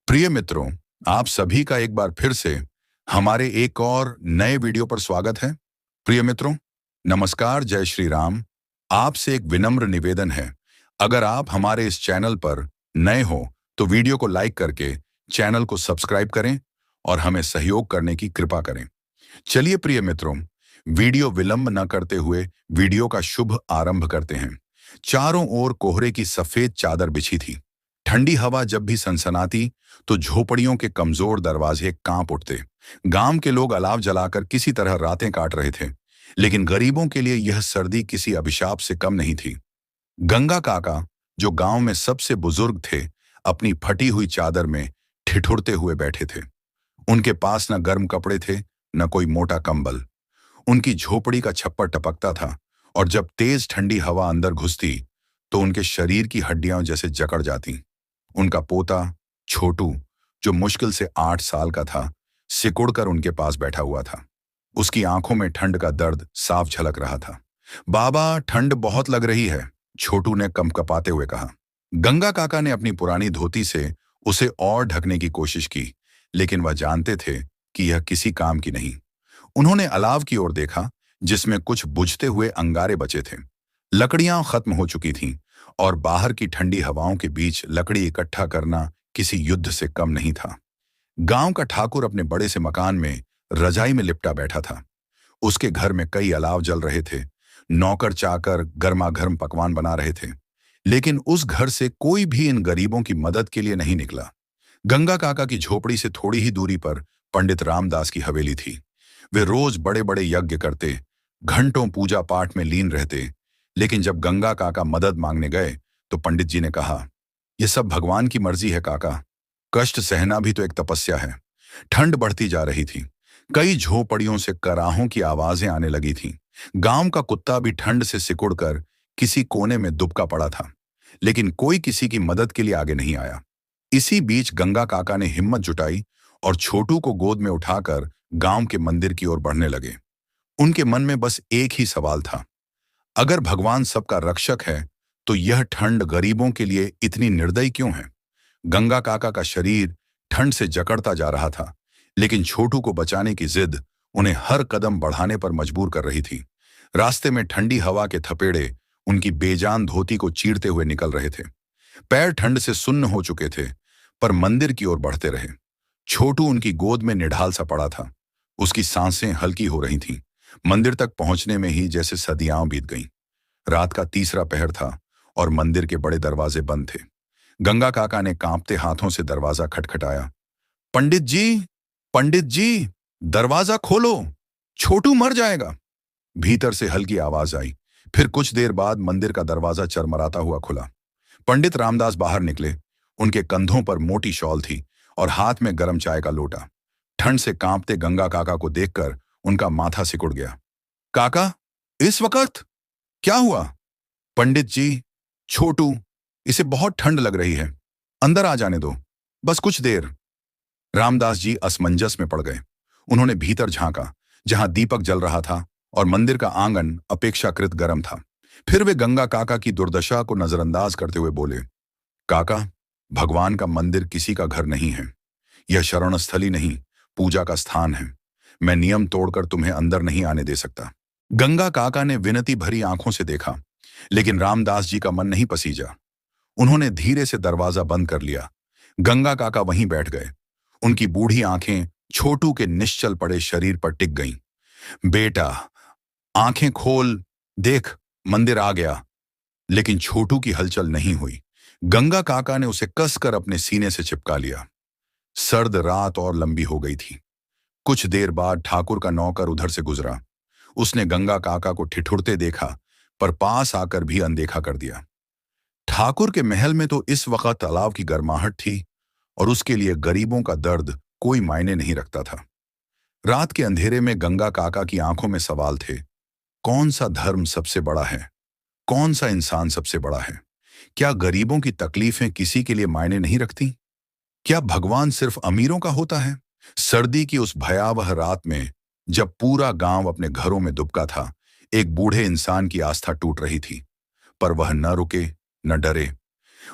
प्रिय मित्रों, आप सभी का एक बार फिर से हमारे एक और नए वीडियो पर स्वागत है। प्रिय मित्रों, नमस्कार, जय श्री राम। आपसे एक विनम्र निवेदन है, अगर आप हमारे इस चैनल पर नए हो तो वीडियो को लाइक करके चैनल को सब्सक्राइब करें और हमें सहयोग करने की कृपा करें। चलिए प्रिय मित्रों, वीडियो विलंब न करते हुए वीडियो का शुभ आरंभ करते हैं। चारों ओर कोहरे की सफेद चादर बिछी थी। ठंडी हवा जब भी सनसनाती तो झोपड़ियों के कमजोर दरवाजे कांप उठते। गांव के लोग अलाव जलाकर किसी तरह रातें काट रहे थे, लेकिन गरीबों के लिए यह सर्दी किसी अभिशाप से कम नहीं थी। गंगा काका, जो गांव में सबसे बुजुर्ग थे, अपनी फटी हुई चादर में ठिठुरते हुए बैठे थे। उनके पास न गर्म कपड़े थे, न कोई मोटा कंबल। उनकी झोपड़ी का छप्पर टपकता था और जब तेज ठंडी हवा अंदर घुसती तो उनके शरीर की हड्डियां जैसे जकड़ जाती। उनका पोता छोटू, जो मुश्किल से 8 साल का था, सिकुड़कर उनके पास बैठा हुआ था। उसकी आंखों में ठंड का दर्द साफ झलक रहा था। बाबा, ठंड बहुत लग रही है, छोटू ने कंपकपाते हुए कहा। गंगा काका ने अपनी पुरानी धोती से उसे और ढकने की कोशिश की, लेकिन वह जानते थे कि यह किसी काम की नहीं। उन्होंने अलाव की ओर देखा, जिसमें कुछ बुझते हुए अंगारे बचे थे। लकड़ियां खत्म हो चुकी थीं और बाहर की ठंडी हवाओं के बीच लकड़ी इकट्ठा करना किसी युद्ध से कम नहीं था। गांव का ठाकुर अपने बड़े से मकान में रजाई में लिपटा बैठा था। उसके घर में कई अलाव जल रहे थे। नौकर चाकर गर्मा गर्म पकवान बना रहे थे, लेकिन उस घर से कोई भी इन गरीबों की मदद के लिए नहीं निकला। गंगा काका की झोपड़ी से थोड़ी ही दूरी पर पंडित रामदास की हवेली थी। वे रोज बड़े बड़े यज्ञ करते, घंटों पूजा पाठ में लीन रहते, लेकिन जब गंगा काका मदद मांगने गए तो पंडित जी ने कहा, यह सब भगवान की मर्जी है काका, कष्ट सहना भी तो एक तपस्या है। ठंड बढ़ती जा रही थी। कई झोपड़ियों से कराहों की आवाजें आने लगी थीं। गांव का कुत्ता भी ठंड से सिकुड़कर किसी कोने में दुबका पड़ा था, लेकिन कोई किसी की मदद के लिए आगे नहीं आया। इसी बीच गंगा काका ने हिम्मत जुटाई और छोटू को गोद में उठाकर गांव के मंदिर की ओर बढ़ने लगे। उनके मन में बस एक ही सवाल था, अगर भगवान सबका रक्षक है तो यह ठंड गरीबों के लिए इतनी निर्दयी क्यों है। गंगा काका का शरीर ठंड से जकड़ता जा रहा था, लेकिन छोटू को बचाने की जिद उन्हें हर कदम बढ़ाने पर मजबूर कर रही थी। रास्ते में ठंडी हवा के थपेड़े उनकी बेजान धोती को चीरते हुए निकल रहे थे। पैर ठंड से सुन्न हो चुके थे, पर मंदिर की ओर बढ़ते रहे। छोटू उनकी गोद में निढाल सा पड़ा था। उसकी सांसें हल्की हो रही थीं। मंदिर तक पहुंचने में ही जैसे सदियां बीत गईं। रात का तीसरा पहर था और मंदिर के बड़े दरवाजे बंद थे। गंगा काका ने कांपते हाथों से दरवाजा खटखटाया। पंडित जी, पंडित जी, दरवाजा खोलो, छोटू मर जाएगा। भीतर से हल्की आवाज आई। फिर कुछ देर बाद मंदिर का दरवाजा चरमराता हुआ खुला। पंडित रामदास बाहर निकले। उनके कंधों पर मोटी शॉल थी और हाथ में गर्म चाय का लोटा। ठंड से कांपते गंगा काका को देखकर उनका माथा सिकुड़ गया। काका, इस वक्त क्या हुआ? पंडित जी, छोटू, इसे बहुत ठंड लग रही है, अंदर आ जाने दो, बस कुछ देर। रामदास जी असमंजस में पड़ गए। उन्होंने भीतर झांका, जहां दीपक जल रहा था और मंदिर का आंगन अपेक्षाकृत गर्म था। फिर वे गंगा काका की दुर्दशा को नजरअंदाज करते हुए बोले, काका, भगवान का मंदिर किसी का घर नहीं है। यह शरण स्थली नहीं, पूजा का स्थान है। मैं नियम तोड़कर तुम्हें अंदर नहीं आने दे सकता। गंगा काका ने विनती भरी आंखों से देखा, लेकिन रामदास जी का मन नहीं पसीजा। उन्होंने धीरे से दरवाजा बंद कर लिया। गंगा काका वहीं बैठ गए। उनकी बूढ़ी आंखें छोटू के निश्चल पड़े शरीर पर टिक गईं। बेटा, आंखें खोल, देख, मंदिर आ गया। लेकिन छोटू की हलचल नहीं हुई। गंगा काका ने उसे कसकर अपने सीने से चिपका लिया। सर्द रात और लंबी हो गई थी। कुछ देर बाद ठाकुर का नौकर उधर से गुजरा। उसने गंगा काका को ठिठुरते देखा, पर पास आकर भी अनदेखा कर दिया। ठाकुर के महल में तो इस वक्त अलाव की गर्माहट थी और उसके लिए गरीबों का दर्द कोई मायने नहीं रखता था। रात के अंधेरे में गंगा काका की आंखों में सवाल थे, कौन सा धर्म सबसे बड़ा है? कौन सा इंसान सबसे बड़ा है? क्या गरीबों की तकलीफें किसी के लिए मायने नहीं रखती? क्या भगवान सिर्फ अमीरों का होता है? सर्दी की उस भयावह रात में जब पूरा गांव अपने घरों में दुबका था, एक बूढ़े इंसान की आस्था टूट रही थी, पर वह न रुके, न डरे।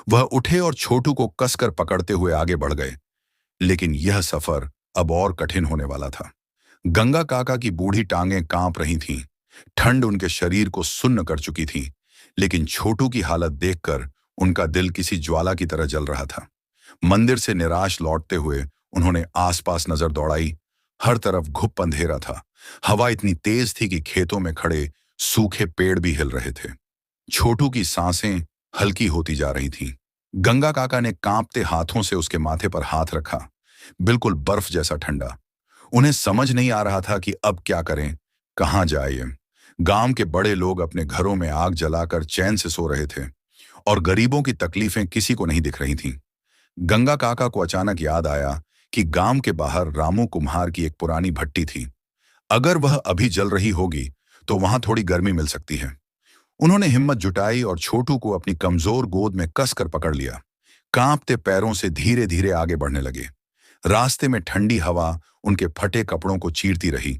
वह उठे और छोटू को कसकर पकड़ते हुए आगे बढ़ गए। लेकिन यह सफर अब और कठिन होने वाला था। गंगा काका की बूढ़ी टांगें कांप रही थीं, ठंड उनके शरीर को सुन्न कर चुकी थी, लेकिन छोटू की हालत देखकर उनका दिल किसी ज्वाला की तरह जल रहा था। मंदिर से निराश लौटते हुए उन्होंने आसपास नजर दौड़ाई। हर तरफ घुप अंधेरा था। हवा इतनी तेज थी कि खेतों में खड़े सूखे पेड़ भी हिल रहे थे। छोटू की सांसें हल्की होती जा रही थीं। गंगा काका ने कांपते हाथों से उसके माथे पर हाथ रखा, बिल्कुल बर्फ जैसा ठंडा। उन्हें समझ नहीं आ रहा था कि अब क्या करें, कहाँ जाए। गांव के बड़े लोग अपने घरों में आग जलाकर चैन से सो रहे थे और गरीबों की तकलीफें किसी को नहीं दिख रही थीं। गंगा काका को अचानक याद आया कि गांव के बाहर रामू कुम्हार की एक पुरानी भट्टी थी। अगर वह अभी जल रही होगी तो वहां थोड़ी गर्मी मिल सकती है। उन्होंने हिम्मत जुटाई और छोटू को अपनी कमजोर गोद में कसकर पकड़ लिया। कांपते पैरों से धीरे धीरे आगे बढ़ने लगे। रास्ते में ठंडी हवा उनके फटे कपड़ों को चीरती रही।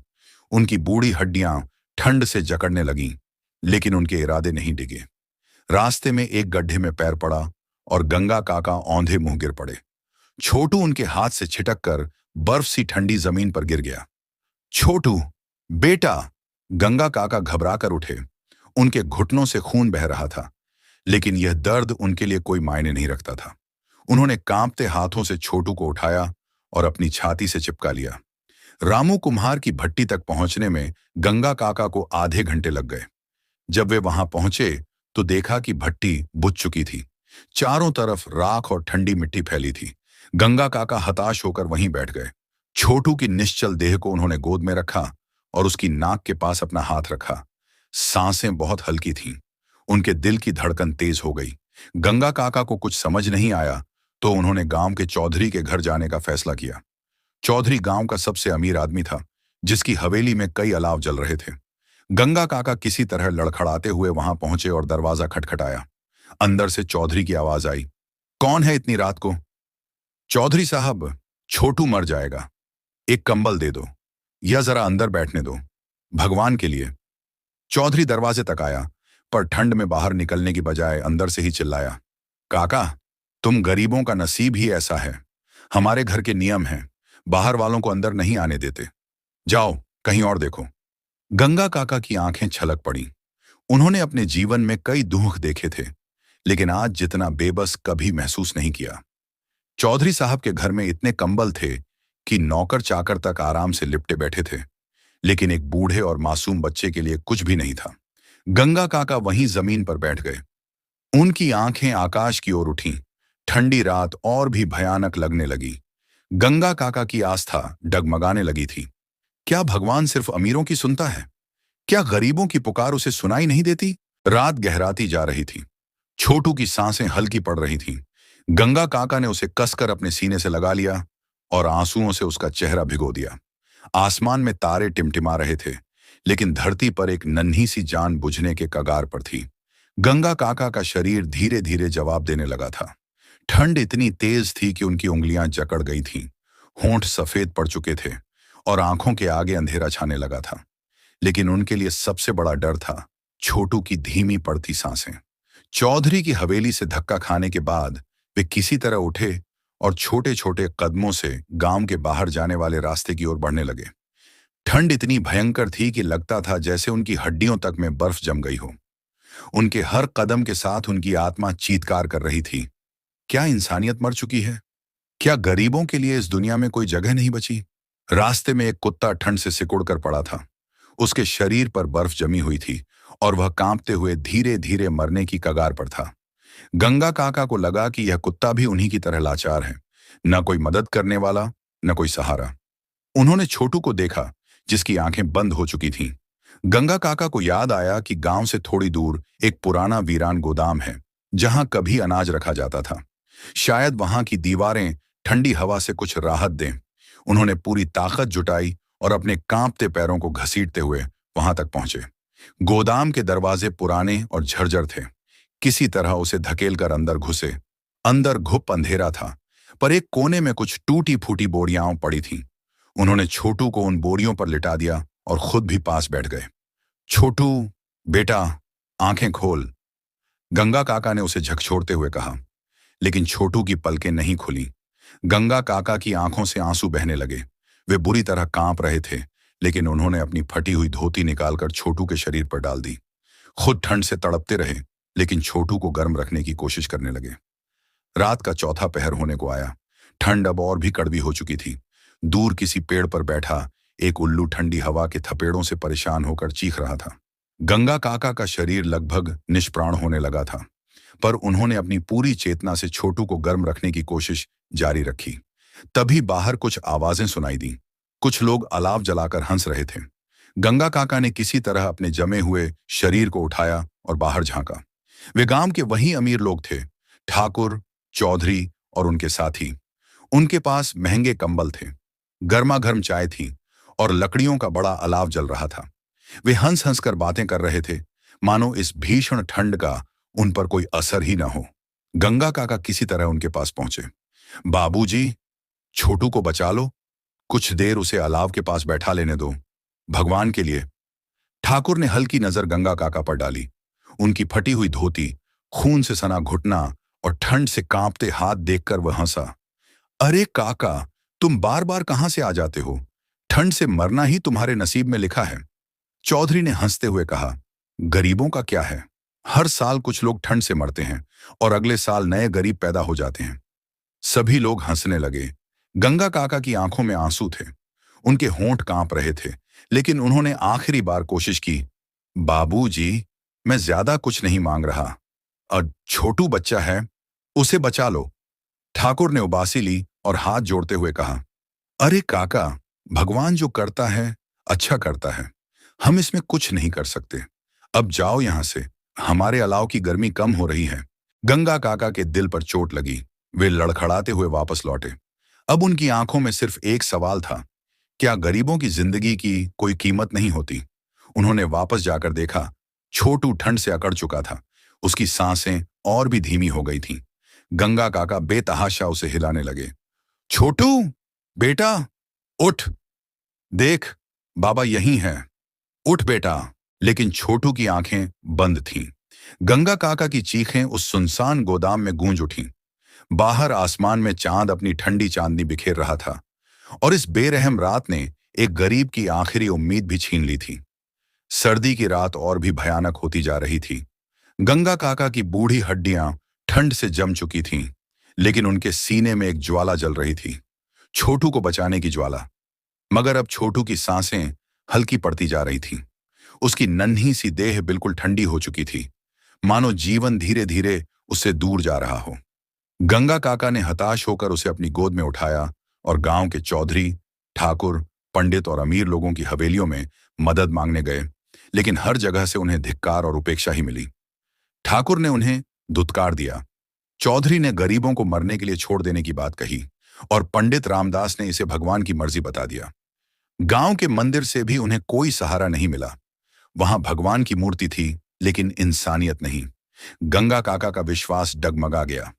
उनकी बूढ़ी हड्डियां ठंड से जकड़ने लगीं, लेकिन उनके इरादे नहीं डिगे। रास्ते में एक गड्ढे में पैर पड़ा और गंगा काका औंधे मुंह गिर पड़े। छोटू उनके हाथ से छिटक कर बर्फ सी ठंडी जमीन पर गिर गया। छोटू, बेटा! गंगा काका घबरा कर उठे। उनके घुटनों से खून बह रहा था, लेकिन यह दर्द उनके लिए कोई मायने नहीं रखता था। उन्होंने कांपते हाथों से छोटू को उठाया और अपनी छाती से चिपका लिया। रामू कुम्हार की भट्टी तक पहुंचने में गंगा काका को आधे घंटे लग गए। जब वे वहां पहुंचे तो देखा कि भट्टी बुझ चुकी थी। चारों तरफ राख और ठंडी मिट्टी फैली थी। गंगा काका हताश होकर वहीं बैठ गए। छोटू की निश्चल देह को उन्होंने गोद में रखा और उसकी नाक के पास अपना हाथ रखा। सांसें बहुत हल्की थीं। उनके दिल की धड़कन तेज हो गई। गंगा काका को कुछ समझ नहीं आया तो उन्होंने गांव के चौधरी के घर जाने का फैसला किया। चौधरी गांव का सबसे अमीर आदमी था, जिसकी हवेली में कई अलाव जल रहे थे। गंगा काका किसी तरह लड़खड़ाते हुए वहां पहुंचे और दरवाजा खटखटाया। अंदर से चौधरी की आवाज आई, कौन है इतनी रात को? चौधरी साहब, छोटू मर जाएगा, एक कंबल दे दो या जरा अंदर बैठने दो, भगवान के लिए। चौधरी दरवाजे तक आया, पर ठंड में बाहर निकलने की बजाय अंदर से ही चिल्लाया, काका, तुम गरीबों का नसीब ही ऐसा है। हमारे घर के नियम हैं, बाहर वालों को अंदर नहीं आने देते। जाओ, कहीं और देखो। गंगा काका की आंखें छलक पड़ी। उन्होंने अपने जीवन में कई दुख देखे थे, लेकिन आज जितना बेबस कभी महसूस नहीं किया। चौधरी साहब के घर में इतने कंबल थे कि नौकर चाकर तक आराम से लिपटे बैठे थे, लेकिन एक बूढ़े और मासूम बच्चे के लिए कुछ भी नहीं था। गंगा काका वहीं जमीन पर बैठ गए। उनकी आंखें आकाश की ओर उठीं। ठंडी रात और भी भयानक लगने लगी। गंगा काका की आस्था डगमगाने लगी थी। क्या भगवान सिर्फ अमीरों की सुनता है? क्या गरीबों की पुकार उसे सुनाई नहीं देती? रात गहराती जा रही थी। छोटू की सांसें हल्की पड़ रही थीं। गंगा काका ने उसे कसकर अपने सीने से लगा लिया और आंसुओं से उसका चेहरा भिगो दिया। आसमान में तारे टिमटिमा रहे थे, लेकिन धरती पर एक नन्ही सी जान बुझने के कगार पर थी। गंगा काका का शरीर धीरे धीरे जवाब देने लगा था। ठंड इतनी तेज थी कि उनकी उंगलियां जकड़ गई थीं। होंठ सफेद पड़ चुके थे और आंखों के आगे अंधेरा छाने लगा था। लेकिन उनके लिए सबसे बड़ा डर था छोटू की धीमी पड़ती सांसें। चौधरी की हवेली से धक्का खाने के बाद वे किसी तरह उठे और छोटे छोटे कदमों से गांव के बाहर जाने वाले रास्ते की ओर बढ़ने लगे। ठंड इतनी भयंकर थी कि लगता था जैसे उनकी हड्डियों तक में बर्फ जम गई हो। उनके हर कदम के साथ उनकी आत्मा चीत्कार कर रही थी, क्या इंसानियत मर चुकी है? क्या गरीबों के लिए इस दुनिया में कोई जगह नहीं बची? रास्ते में एक कुत्ता ठंड से सिकुड़ कर पड़ा था। उसके शरीर पर बर्फ जमी हुई थी और वह कांपते हुए धीरे धीरे मरने की कगार पर था। गंगा काका को लगा कि यह कुत्ता भी उन्हीं की तरह लाचार है, न कोई मदद करने वाला, न कोई सहारा। उन्होंने छोटू को देखा, जिसकी आंखें बंद हो चुकी थीं। गंगा काका को याद आया कि गांव से थोड़ी दूर एक पुराना वीरान गोदाम है, जहां कभी अनाज रखा जाता था। शायद वहां की दीवारें ठंडी हवा से कुछ राहत दें। उन्होंने पूरी ताकत जुटाई और अपने कांपते पैरों को घसीटते हुए वहां तक पहुंचे। गोदाम के दरवाजे पुराने और झरझर थे। किसी तरह उसे धकेलकर अंदर घुसे। अंदर घुप अंधेरा था, पर एक कोने में कुछ टूटी फूटी बोरियां पड़ी थीं। उन्होंने छोटू को उन बोरियों पर लिटा दिया और खुद भी पास बैठ गए। छोटू, बेटा, आंखें खोल, गंगा काका ने उसे झकझोरते हुए कहा। लेकिन छोटू की पलकें नहीं खुली। गंगा काका की आंखों से आंसू बहने लगे। वे बुरी तरह कांप रहे थे, लेकिन उन्होंने अपनी फटी हुई धोती निकालकर छोटू के शरीर पर डाल दी। खुद ठंड से तड़पते रहे, लेकिन छोटू को गर्म रखने की कोशिश करने लगे। रात का चौथा पहर होने को आया। ठंड अब और भी कड़वी हो चुकी थी। दूर किसी पेड़ पर बैठा एक उल्लू ठंडी हवा के थपेड़ों से परेशान होकर चीख रहा था। गंगा काका का शरीर लगभग निष्प्राण होने लगा था, पर उन्होंने अपनी पूरी चेतना से छोटू को गर्म रखने की कोशिश जारी रखी। तभी बाहर कुछ आवाजें सुनाई दी। कुछ लोग अलाव जलाकर हंस रहे थे। गंगा काका ने किसी तरह अपने जमे हुए शरीर को उठाया और बाहर झांका। वे गांव के वही अमीर लोग थे, ठाकुर, चौधरी और उनके साथी। उनके पास महंगे कंबल थे, गर्मा गर्म चाय थी और लकड़ियों का बड़ा अलाव जल रहा था। वे हंस हंस कर बातें कर रहे थे, मानो इस भीषण ठंड का उन पर कोई असर ही न हो। गंगा काका किसी तरह उनके पास पहुंचे। बाबूजी, छोटू को बचा लो, कुछ देर उसे अलाव के पास बैठा लेने दो, भगवान के लिए। ठाकुर ने हल्की नजर गंगा काका पर डाली। उनकी फटी हुई धोती, खून से सना घुटना और ठंड से कांपते हाथ देखकर वह हंसा। अरे काका, तुम बार बार कहां से आ जाते हो? ठंड से मरना ही तुम्हारे नसीब में लिखा है। चौधरी ने हंसते हुए कहा, गरीबों का क्या है? हर साल कुछ लोग ठंड से मरते हैं और अगले साल नए गरीब पैदा हो जाते हैं। सभी लोग हंसने लगे। गंगा काका की आंखों में आंसू थे, उनके होंठ कांप रहे थे, लेकिन उन्होंने आखिरी बार कोशिश की। बाबूजी, मैं ज्यादा कुछ नहीं मांग रहा। और छोटू बच्चा है, उसे बचा लो। ठाकुर ने उबासी ली और हाथ जोड़ते हुए कहा, अरे काका, भगवान जो करता है अच्छा करता है, हम इसमें कुछ नहीं कर सकते। अब जाओ यहां से, हमारे अलाव की गर्मी कम हो रही है। गंगा काका के दिल पर चोट लगी। वे लड़खड़ाते हुए वापस लौटे। अब उनकी आंखों में सिर्फ एक सवाल था, क्या गरीबों की जिंदगी की कोई कीमत नहीं होती? उन्होंने वापस जाकर देखा, छोटू ठंड से अकड़ चुका था। उसकी सांसें और भी धीमी हो गई थीं। गंगा काका बेतहाशा उसे हिलाने लगे। छोटू, बेटा, उठ, देख, बाबा यहीं है, उठ बेटा। लेकिन छोटू की आंखें बंद थीं। गंगा काका की चीखें उस सुनसान गोदाम में गूंज उठीं। बाहर आसमान में चांद अपनी ठंडी चांदनी बिखेर रहा था और इस बेरहम रात ने एक गरीब की आखिरी उम्मीद भी छीन ली थी। सर्दी की रात और भी भयानक होती जा रही थी। गंगा काका की बूढ़ी हड्डियां ठंड से जम चुकी थीं, लेकिन उनके सीने में एक ज्वाला जल रही थी, छोटू को बचाने की ज्वाला। मगर अब छोटू की सांसें हल्की पड़ती जा रही थीं। उसकी नन्ही सी देह बिल्कुल ठंडी हो चुकी थी, मानो जीवन धीरे धीरे उससे दूर जा रहा हो। गंगा काका ने हताश होकर उसे अपनी गोद में उठाया और गांव के चौधरी, ठाकुर, पंडित और अमीर लोगों की हवेलियों में मदद मांगने गए, लेकिन हर जगह से उन्हें धिक्कार और उपेक्षा ही मिली। ठाकुर ने उन्हें धुतकार दिया, चौधरी ने गरीबों को मरने के लिए छोड़ देने की बात कही और पंडित रामदास ने इसे भगवान की मर्जी बता दिया। गांव के मंदिर से भी उन्हें कोई सहारा नहीं मिला। वहां भगवान की मूर्ति थी, लेकिन इंसानियत नहीं। गंगा काका का विश्वास डगमगा गया।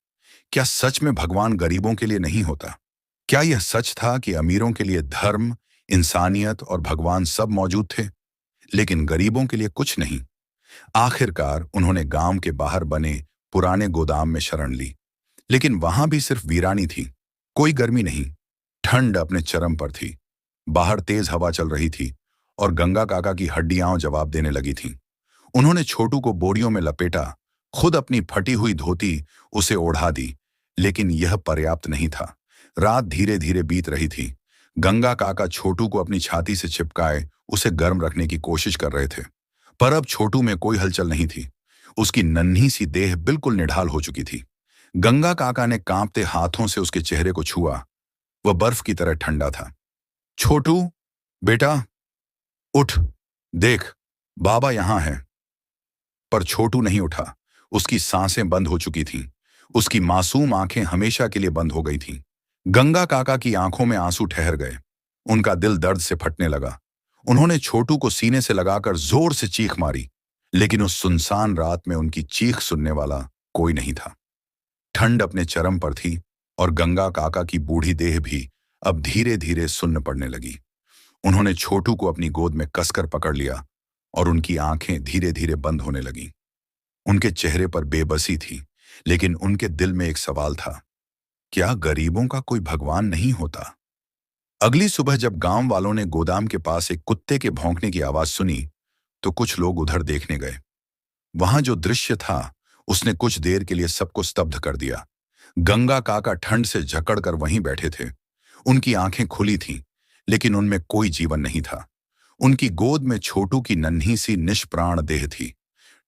क्या सच में भगवान गरीबों के लिए नहीं होता? क्या यह सच था कि अमीरों के लिए धर्म, इंसानियत और भगवान सब मौजूद थे, लेकिन गरीबों के लिए कुछ नहीं? आखिरकार उन्होंने गांव के बाहर बने पुराने गोदाम में शरण ली, लेकिन वहां भी सिर्फ वीरानी थी, कोई गर्मी नहीं। ठंड अपने चरम पर थी। बाहर तेज हवा चल रही थी और गंगा काका की हड्डियां जवाब देने लगी थीं। उन्होंने छोटू को बोरियों में लपेटा, खुद अपनी फटी हुई धोती उसे ओढ़ा दी, लेकिन यह पर्याप्त नहीं था। रात धीरे धीरे बीत रही थी। गंगा काका छोटू को अपनी छाती से चिपकाए उसे गर्म रखने की कोशिश कर रहे थे, पर अब छोटू में कोई हलचल नहीं थी। उसकी नन्ही सी देह बिल्कुल निढाल हो चुकी थी। गंगा काका ने कांपते हाथों से उसके चेहरे को छुआ। वह बर्फ की तरह ठंडा था। छोटू, बेटा, उठ, देख, बाबा यहां है। पर छोटू नहीं उठा। उसकी सांसें बंद हो चुकी थीं। उसकी मासूम आंखें हमेशा के लिए बंद हो गई थीं। गंगा काका की आंखों में आंसू ठहर गए। उनका दिल दर्द से फटने लगा। उन्होंने छोटू को सीने से लगाकर जोर से चीख मारी, लेकिन उस सुनसान रात में उनकी चीख सुनने वाला कोई नहीं था। ठंड अपने चरम पर थी और गंगा काका की बूढ़ी देह भी अब धीरे धीरे सुन्न पड़ने लगी। उन्होंने छोटू को अपनी गोद में कसकर पकड़ लिया और उनकी आंखें धीरे धीरे बंद होने लगीं। उनके चेहरे पर बेबसी थी, लेकिन उनके दिल में एक सवाल था, क्या गरीबों का कोई भगवान नहीं होता? अगली सुबह जब गांव वालों ने गोदाम के पास एक कुत्ते के भौंकने की आवाज सुनी, तो कुछ लोग उधर देखने गए। वहां जो दृश्य था, उसने कुछ देर के लिए सबको स्तब्ध कर दिया। गंगा काका ठंड से जकड़ कर वहीं बैठे थे। उनकी आंखें खुली थीं, लेकिन उनमें कोई जीवन नहीं था। उनकी गोद में छोटू की नन्ही सी निष्प्राण देह थी।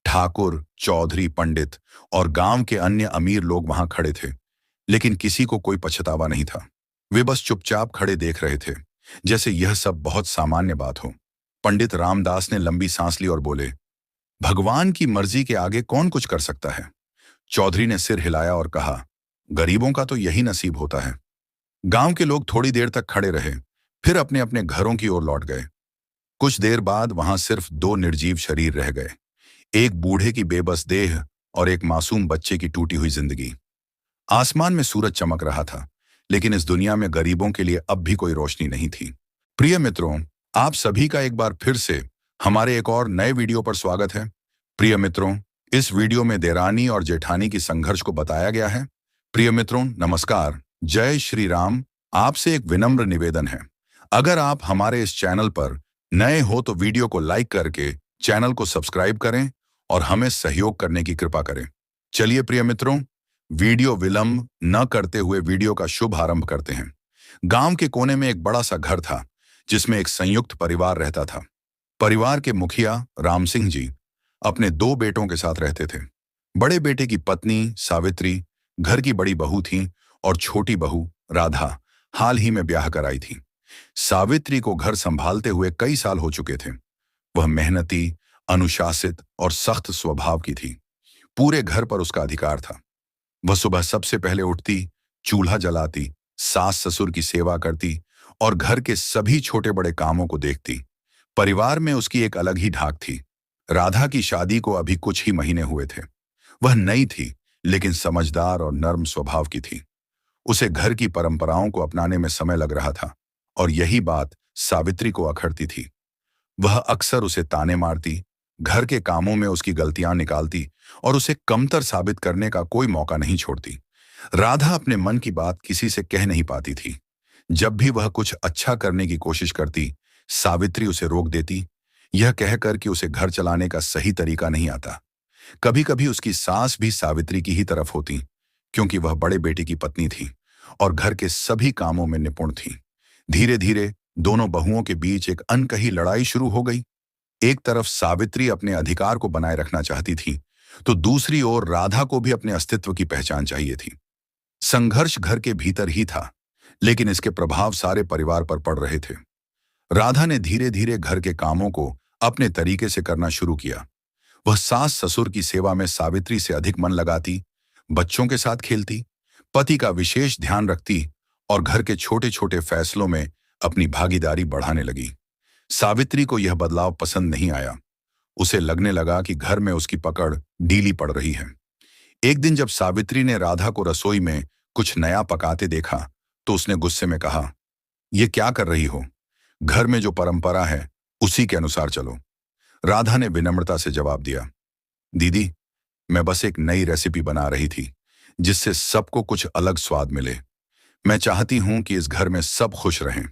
ठाकुर, चौधरी, पंडित और गांव के अन्य अमीर लोग वहां खड़े थे, लेकिन किसी को कोई पछतावा नहीं था। वे बस चुपचाप खड़े देख रहे थे, जैसे यह सब बहुत सामान्य बात हो। पंडित रामदास ने लंबी सांस ली और बोले, भगवान की मर्जी के आगे कौन कुछ कर सकता है? चौधरी ने सिर हिलाया और कहा, गरीबों का तो यही नसीब होता है। गांव के लोग थोड़ी देर तक खड़े रहे, फिर अपने अपने घरों की ओर लौट गए। कुछ देर बाद वहां सिर्फ दो निर्जीव शरीर रह गए, एक बूढ़े की बेबस देह और एक मासूम बच्चे की टूटी हुई जिंदगी। आसमान में सूरज चमक रहा था, लेकिन इस दुनिया में गरीबों के लिए अब भी कोई रोशनी नहीं थी। प्रिय मित्रों, आप सभी का एक बार फिर से हमारे एक और नए वीडियो पर स्वागत है। प्रिय मित्रों, इस वीडियो में देरानी और जेठानी की संघर्ष को बताया गया है। प्रिय मित्रों, नमस्कार, जय श्री राम। आपसे एक विनम्र निवेदन है, अगर आप हमारे इस चैनल पर नए हो तो वीडियो को लाइक करके चैनल को सब्सक्राइब करें और हमें सहयोग करने की कृपा करें। चलिए प्रिय मित्रों, वीडियो विलंब न करते हुए वीडियो का शुभ आरंभ करते हैं। गांव के कोने में एक बड़ा सा घर था, जिसमें एक संयुक्त परिवार रहता था। परिवार के मुखिया राम सिंह जी अपने दो बेटों के साथ रहते थे। बड़े बेटे की पत्नी सावित्री घर की बड़ी बहू थी और छोटी बहू राधा हाल ही में ब्याह कराई थी। सावित्री को घर संभालते हुए कई साल हो चुके थे। वह मेहनती, अनुशासित और सख्त स्वभाव की थी। पूरे घर पर उसका अधिकार था। वह सुबह सबसे पहले उठती, चूल्हा जलाती, सास ससुर की सेवा करती और घर के सभी छोटे बड़े कामों को देखती। परिवार में उसकी एक अलग ही ढाक थी। राधा की शादी को अभी कुछ ही महीने हुए थे। वह नई थी, लेकिन समझदार और नर्म स्वभाव की थी। उसे घर की परंपराओं को अपनाने में समय लग रहा था, और यही बात सावित्री को अखरती थी। वह अक्सर उसे ताने मारती, घर के कामों में उसकी गलतियां निकालती और उसे कमतर साबित करने का कोई मौका नहीं छोड़ती। राधा अपने मन की बात किसी से कह नहीं पाती थी। जब भी वह कुछ अच्छा करने की कोशिश करती, सावित्री उसे रोक देती, यह कहकर कि उसे घर चलाने का सही तरीका नहीं आता। कभी कभी उसकी सास भी सावित्री की ही तरफ होती, क्योंकि वह बड़े बेटे की पत्नी थी और घर के सभी कामों में निपुण थी। धीरे धीरे दोनों बहुओं के बीच एक अनकही लड़ाई शुरू हो गई। एक तरफ सावित्री अपने अधिकार को बनाए रखना चाहती थी, तो दूसरी ओर राधा को भी अपने अस्तित्व की पहचान चाहिए थी। संघर्ष घर के भीतर ही था, लेकिन इसके प्रभाव सारे परिवार पर पड़ रहे थे। राधा ने धीरे धीरे घर के कामों को अपने तरीके से करना शुरू किया। वह सास ससुर की सेवा में सावित्री से अधिक मन लगाती, बच्चों के साथ खेलती, पति का विशेष ध्यान रखती और घर के छोटे छोटे फैसलों में अपनी भागीदारी बढ़ाने लगी। सावित्री को यह बदलाव पसंद नहीं आया। उसे लगने लगा कि घर में उसकी पकड़ ढीली पड़ रही है। एक दिन जब सावित्री ने राधा को रसोई में कुछ नया पकाते देखा, तो उसने गुस्से में कहा, "ये क्या कर रही हो? घर में जो परंपरा है उसी के अनुसार चलो।" राधा ने विनम्रता से जवाब दिया, "दीदी, मैं बस एक नई रेसिपी बना रही थी, जिससे सबको कुछ अलग स्वाद मिले। मैं चाहती हूं कि इस घर में सब खुश रहें।"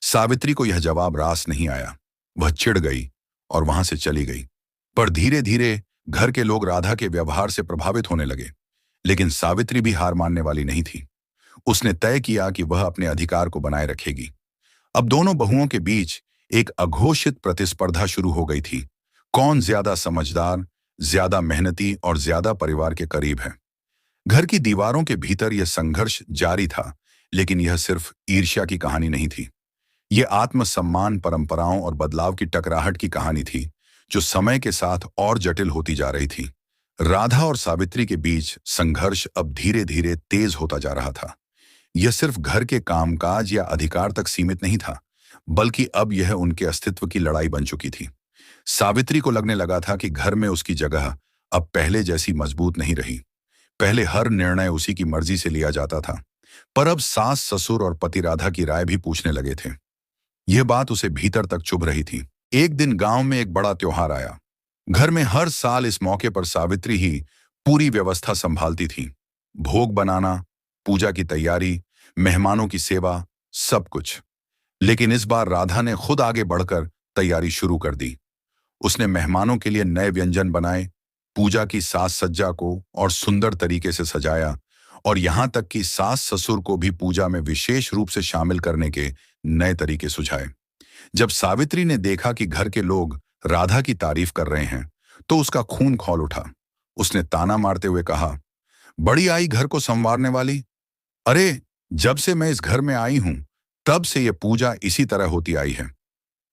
सावित्री को यह जवाब रास नहीं आया। वह चिढ़ गई और वहां से चली गई। पर धीरे धीरे घर के लोग राधा के व्यवहार से प्रभावित होने लगे, लेकिन सावित्री भी हार मानने वाली नहीं थी। उसने तय किया कि वह अपने अधिकार को बनाए रखेगी। अब दोनों बहुओं के बीच एक अघोषित प्रतिस्पर्धा शुरू हो गई थी। कौन ज्यादा समझदार, ज्यादा मेहनती और ज्यादा परिवार के करीब है। घर की दीवारों के भीतर यह संघर्ष जारी था, लेकिन यह सिर्फ ईर्ष्या की कहानी नहीं थी। ये आत्मसम्मान, परंपराओं और बदलाव की टकराहट की कहानी थी, जो समय के साथ और जटिल होती जा रही थी। राधा और सावित्री के बीच संघर्ष अब धीरे धीरे तेज होता जा रहा था। यह सिर्फ घर के कामकाज या अधिकार तक सीमित नहीं था, बल्कि अब यह उनके अस्तित्व की लड़ाई बन चुकी थी। सावित्री को लगने लगा था कि घर में उसकी जगह अब पहले जैसी मजबूत नहीं रही। पहले हर निर्णय उसी की मर्जी से लिया जाता था, पर अब सास ससुर और पति राधा की राय भी पूछने लगे थे। यह बात उसे भीतर तक चुभ रही थी। एक दिन गांव में एक बड़ा त्योहार आया। घर में हर साल इस मौके पर सावित्री ही पूरी व्यवस्था संभालती थी। भोग बनाना, पूजा की तैयारी, मेहमानों की सेवा, सब कुछ। लेकिन इस बार राधा ने खुद आगे बढ़कर तैयारी शुरू कर दी। उसने मेहमानों के लिए नए व्यंजन बनाए, पूजा की साज सज्जा को और सुंदर तरीके से सजाया, और यहां तक कि सास ससुर को भी पूजा में विशेष रूप से शामिल करने के नए तरीके सुझाए। जब सावित्री ने देखा कि घर के लोग राधा की तारीफ कर रहे हैं, तो उसका खून खौल उठा। उसने ताना मारते हुए कहा, बड़ी आई घर को संवारने वाली। अरे, जब से मैं इस घर में आई हूं, तब से यह पूजा इसी तरह होती आई है।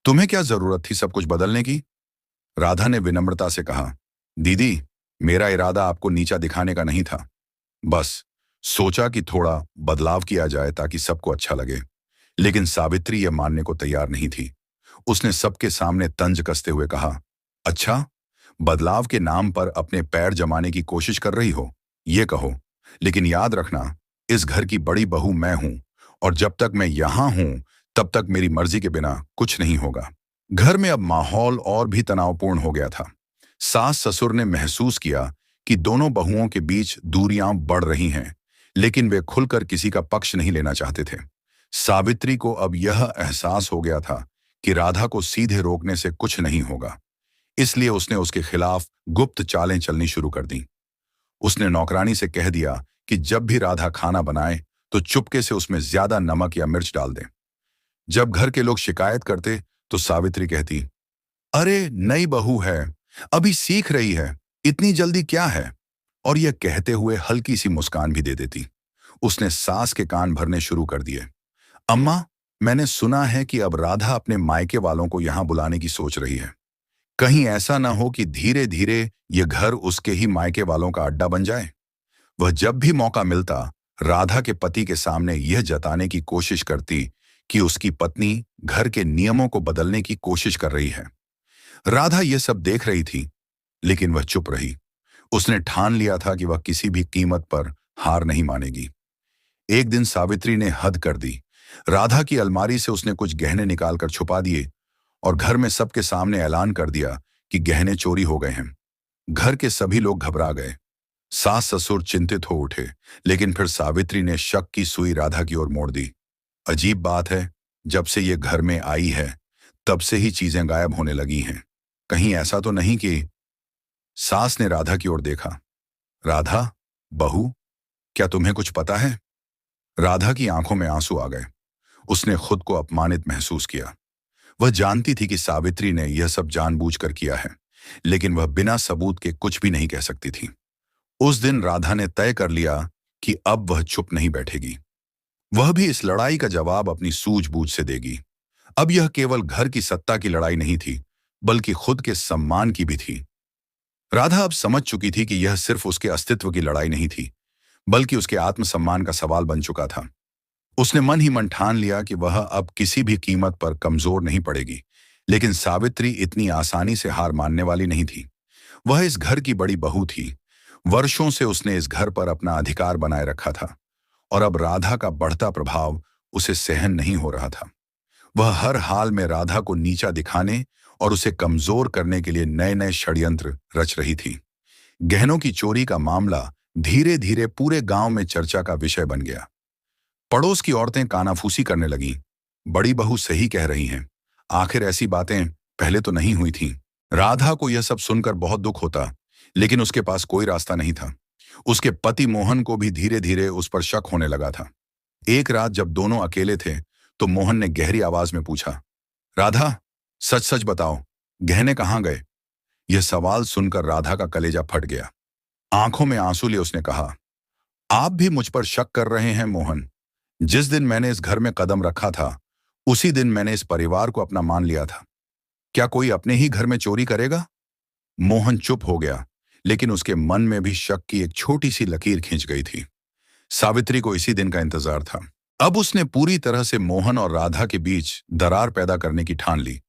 तुम्हें क्या जरूरत थी सब कुछ बदलने की? राधा ने विनम्रता से कहा, दीदी, मेरा इरादा आपको नीचा दिखाने का नहीं था। बस सोचा कि थोड़ा बदलाव किया जाए ताकि सबको अच्छा लगे। लेकिन सावित्री यह मानने को तैयार नहीं थी। उसने सबके सामने तंज कसते हुए कहा, अच्छा, बदलाव के नाम पर अपने पैर जमाने की कोशिश कर रही हो, ये कहो। लेकिन याद रखना, इस घर की बड़ी बहू मैं हूं, और जब तक मैं यहां हूं, तब तक मेरी मर्जी के बिना कुछ नहीं होगा। घर में अब माहौल और भी तनावपूर्ण हो गया था। सास ससुर ने महसूस किया कि दोनों बहुओं के बीच दूरियां बढ़ रही हैं, लेकिन वे खुलकर किसी का पक्ष नहीं लेना चाहते थे। सावित्री को अब यह एहसास हो गया था कि राधा को सीधे रोकने से कुछ नहीं होगा। इसलिए उसने उसके खिलाफ गुप्त चालें चलनी शुरू कर दी। उसने नौकरानी से कह दिया कि जब भी राधा खाना बनाए तो चुपके से उसमें ज्यादा नमक या मिर्च डाल दे। जब घर के लोग शिकायत करते तो सावित्री कहती, अरे, नई बहू है, अभी सीख रही है, इतनी जल्दी क्या है? और यह कहते हुए हल्की सी मुस्कान भी दे देती। उसने सास के कान भरने शुरू कर दिए। अम्मा, मैंने सुना है कि अब राधा अपने मायके वालों को यहां बुलाने की सोच रही है। कहीं ऐसा ना हो कि धीरे धीरे ये घर उसके ही मायके वालों का अड्डा बन जाए। वह जब भी मौका मिलता, राधा के पति के सामने यह जताने की कोशिश करती कि उसकी पत्नी घर के नियमों को बदलने की कोशिश कर रही है। राधा यह सब देख रही थी, लेकिन वह चुप रही। उसने ठान लिया था कि वह किसी भी कीमत पर हार नहीं मानेगी। एक दिन सावित्री ने हद कर दी। राधा की अलमारी से उसने कुछ गहने निकालकर छुपा दिए और घर में सबके सामने ऐलान कर दिया कि गहने चोरी हो गए हैं। घर के सभी लोग घबरा गए। सास ससुर चिंतित हो उठे, लेकिन फिर सावित्री ने शक की सुई राधा की ओर मोड़ दी। अजीब बात है, जब से ये घर में आई है, तब से ही चीजें गायब होने लगी हैं। कहीं ऐसा तो नहीं कि... सास ने राधा की ओर देखा। राधा, बहू, क्या तुम्हें कुछ पता है? राधा की आंखों में आंसू आ गए। उसने खुद को अपमानित महसूस किया। वह जानती थी कि सावित्री ने यह सब जानबूझकर किया है, लेकिन वह बिना सबूत के कुछ भी नहीं कह सकती थी। उस दिन राधा ने तय कर लिया कि अब वह चुप नहीं बैठेगी। वह भी इस लड़ाई का जवाब अपनी सूझबूझ से देगी। अब यह केवल घर की सत्ता की लड़ाई नहीं थी, बल्कि खुद के सम्मान की भी थी। राधा अब समझ चुकी थी कि यह सिर्फ उसके अस्तित्व की लड़ाई नहीं थी, बल्कि उसके आत्मसम्मान का सवाल बन चुका था। उसने मन ही मन ठान लिया कि वह अब किसी भी कीमत पर कमजोर नहीं पड़ेगी। लेकिन सावित्री इतनी आसानी से हार मानने वाली नहीं थी। वह इस घर की बड़ी बहू थी। वर्षों से उसने इस घर पर अपना अधिकार बनाए रखा था, और अब राधा का बढ़ता प्रभाव उसे सहन नहीं हो रहा था। वह हर हाल में राधा को नीचा दिखाने और उसे कमजोर करने के लिए नए नए षड्यंत्र रच रही थी। गहनों की चोरी का मामला धीरे धीरे पूरे गांव में चर्चा का विषय बन गया। पड़ोस की औरतें कानाफूसी करने लगीं। बड़ी बहू सही कह रही हैं, आखिर ऐसी बातें पहले तो नहीं हुई थीं। राधा को यह सब सुनकर बहुत दुख होता, लेकिन उसके पास कोई रास्ता नहीं था। उसके पति मोहन को भी धीरे धीरे उस पर शक होने लगा था। एक रात जब दोनों अकेले थे, तो मोहन ने गहरी आवाज में पूछा, राधा, सच सच बताओ, गहने कहाँ गए? यह सवाल सुनकर राधा का कलेजा फट गया। आंखों में आंसू लिए उसने कहा, आप भी मुझ पर शक कर रहे हैं मोहन। जिस दिन मैंने इस घर में कदम रखा था, उसी दिन मैंने इस परिवार को अपना मान लिया था। क्या कोई अपने ही घर में चोरी करेगा? मोहन चुप हो गया, लेकिन उसके मन में भी शक की एक छोटी सी लकीर खींच गई थी। सावित्री को इसी दिन का इंतजार था। अब उसने पूरी तरह से मोहन और राधा के बीच दरार पैदा करने की ठान ली।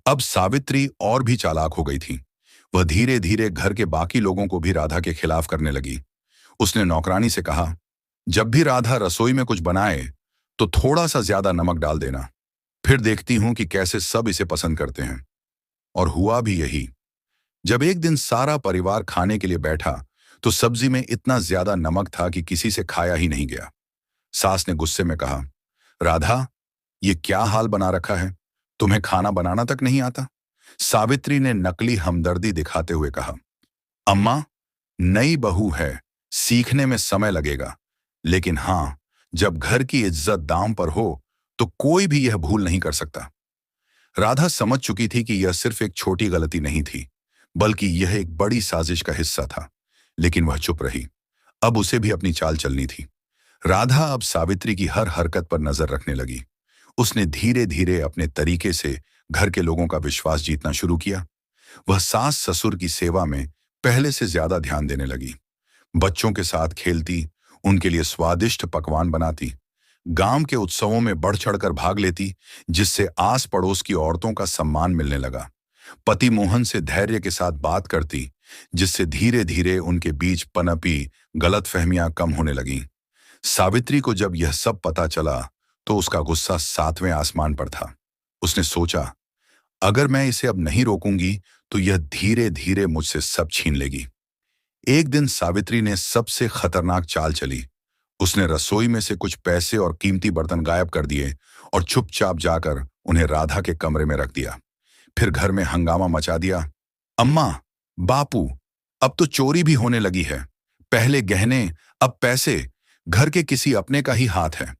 अब सावित्री और भी चालाक हो गई थी। वह धीरे धीरे घर के बाकी लोगों को भी राधा के खिलाफ करने लगी। उसने नौकरानी से कहा, जब भी राधा रसोई में कुछ बनाए तो थोड़ा सा ज्यादा नमक डाल देना, फिर देखती हूं कि कैसे सब इसे पसंद करते हैं। और हुआ भी यही। जब एक दिन सारा परिवार खाने के लिए बैठा, तो सब्जी में इतना ज्यादा नमक था कि किसी से खाया ही नहीं गया। सास ने गुस्से में कहा, राधा, ये क्या हाल बना रखा है? तुम्हें खाना बनाना तक नहीं आता? सावित्री ने नकली हमदर्दी दिखाते हुए कहा, अम्मा, नई बहू है, सीखने में समय लगेगा, लेकिन हाँ, जब घर की इज्जत दांव पर हो तो कोई भी यह भूल नहीं कर सकता। राधा समझ चुकी थी कि यह सिर्फ एक छोटी गलती नहीं थी, बल्कि यह एक बड़ी साजिश का हिस्सा था। लेकिन वह चुप रही। अब उसे भी अपनी चाल चलनी थी। राधा अब सावित्री की हर हरकत पर नजर रखने लगी। उसने धीरे धीरे अपने तरीके से घर के लोगों का विश्वास जीतना शुरू किया। वह सास ससुर की सेवा में पहले से ज्यादा ध्यान देने लगी। बच्चों के साथ खेलती, उनके लिए स्वादिष्ट पकवान बनाती, गांव के उत्सवों में बढ़ चढ़कर भाग लेती, जिससे आस पड़ोस की औरतों का सम्मान मिलने लगा। पति मोहन से धैर्य के साथ बात करती, जिससे धीरे धीरे उनके बीच पनपी गलतफहमियां कम होने लगीं। सावित्री को जब यह सब पता चला तो उसका गुस्सा 7वें आसमान पर था। उसने सोचा, अगर मैं इसे अब नहीं रोकूंगी तो यह धीरे धीरे मुझसे सब छीन लेगी। एक दिन सावित्री ने सबसे खतरनाक चाल चली। उसने रसोई में से कुछ पैसे और कीमती बर्तन गायब कर दिए और चुपचाप जाकर उन्हें राधा के कमरे में रख दिया। फिर घर में हंगामा मचा दिया। अम्मा, बापू, अब तो चोरी भी होने लगी है। पहले गहने, अब पैसे, घर के किसी अपने का ही हाथ है।